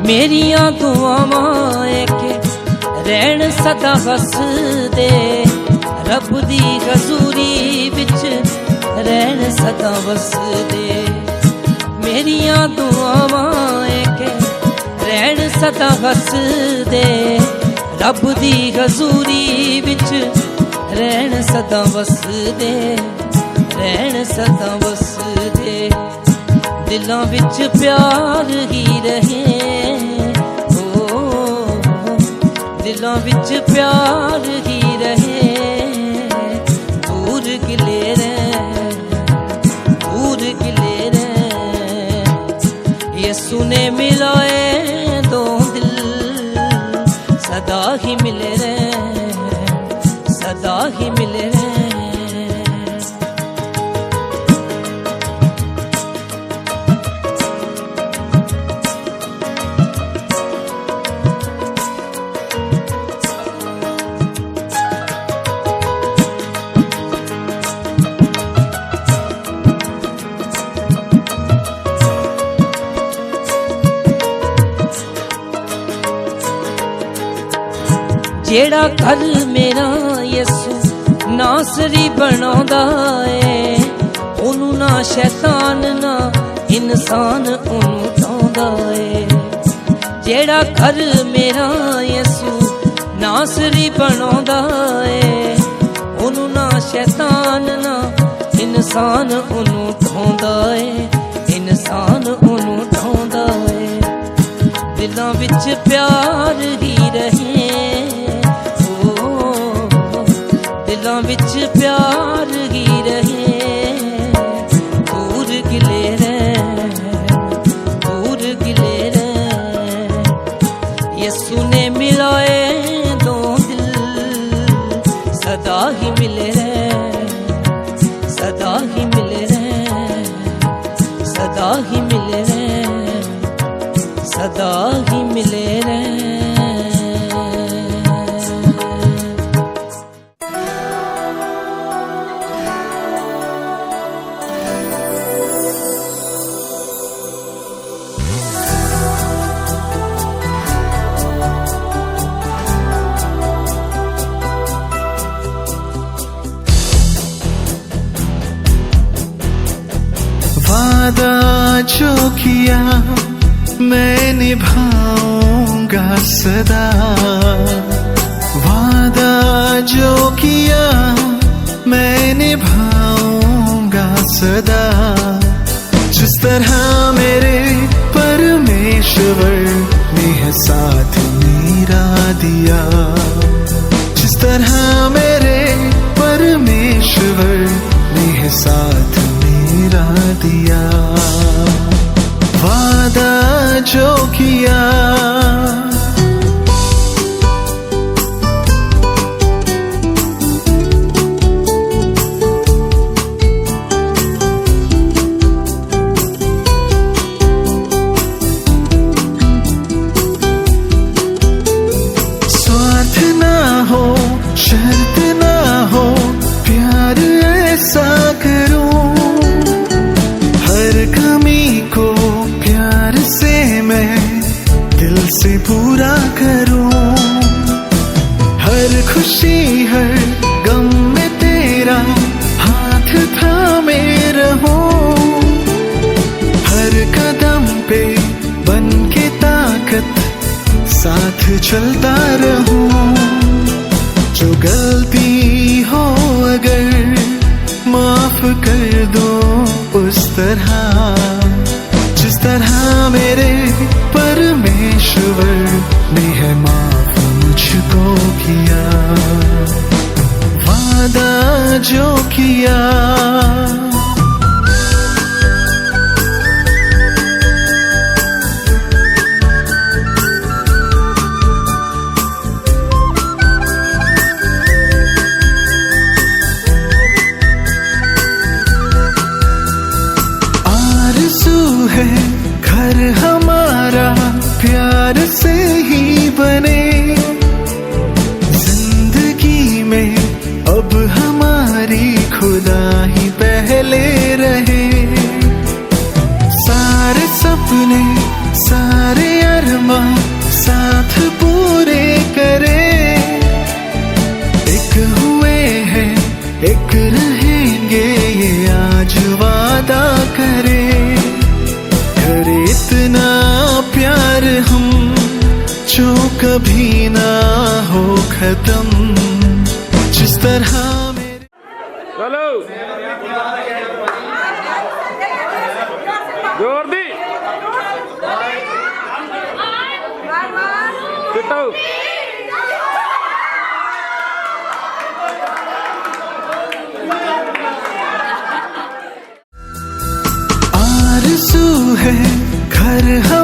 Speaker 2: मेरिया दुआवां के रहन सदा वसदे रब दी हजूरी विच रहन सदा वसदे। मेरिया दुआवां के रहन सदा वसदे रब दी हजूरी विच रहन सदा वसदे रहन सदा वसदे। दिलों विच प्यार ही रहे दिलों विच प्यार ही रहे। दूर गिले रे यीशु ने मिलाए दो दिल सदा ही मिले रे सदा ही मिले रे।
Speaker 13: जेड़ा घर मेरा यसू नासरी बनांदा है ओनू ना शैतान ना इंसान ओनू ढांदा है जेड़ा घर मेरा यसू नासरी बनांदा है ओनू ना शैतान ना इंसान ओनू ढांदा है इंसान ओनू ढांदा है दिलां विच प्यार ही रहे दिलां विच प्यार ही रहे दूर गिले रह यसू ने मिलाए दो दिल सदा ही मिले रह सदा ही मिले रह सदा ही मिले रह सदा ही मिले रह
Speaker 6: वादा जो किया मैं निभाऊंगा सदा वादा जो किया मैं निभाऊंगा सदा जिस तरह मेरे परमेश्वर ने साथ मेरा दिया जिस तरह मेरे परमेश्वर ने साथ मेरा दिया वादा जो किया स्वार्थ ना हो शर्त ना हो प्यार ऐसा करूं हर कमी को प्यार से मैं दिल से पूरा करूं हर खुशी हर गम में तेरा हाथ थामे रहूं हर कदम पे बन के ताकत साथ चलता रहूं जो गलती हो अगर माफ कर दो उस तरह जिस तरह मेरे परमेश्वर ने है माफ मुझको किया वादा जो किया है घर हमारा प्यार से ही बने जिंदगी में अब हमारी खुदा ही पहले रहे सारे सपने सारे अरमां साथ पूरे करे एक हुए हैं एक रहेंगे ये आज वादा करे करे इतना प्यार हम जो कभी ना हो खत्म जिस तरह
Speaker 7: चलो जोर दी पिटो
Speaker 6: आरज़ू है घर हम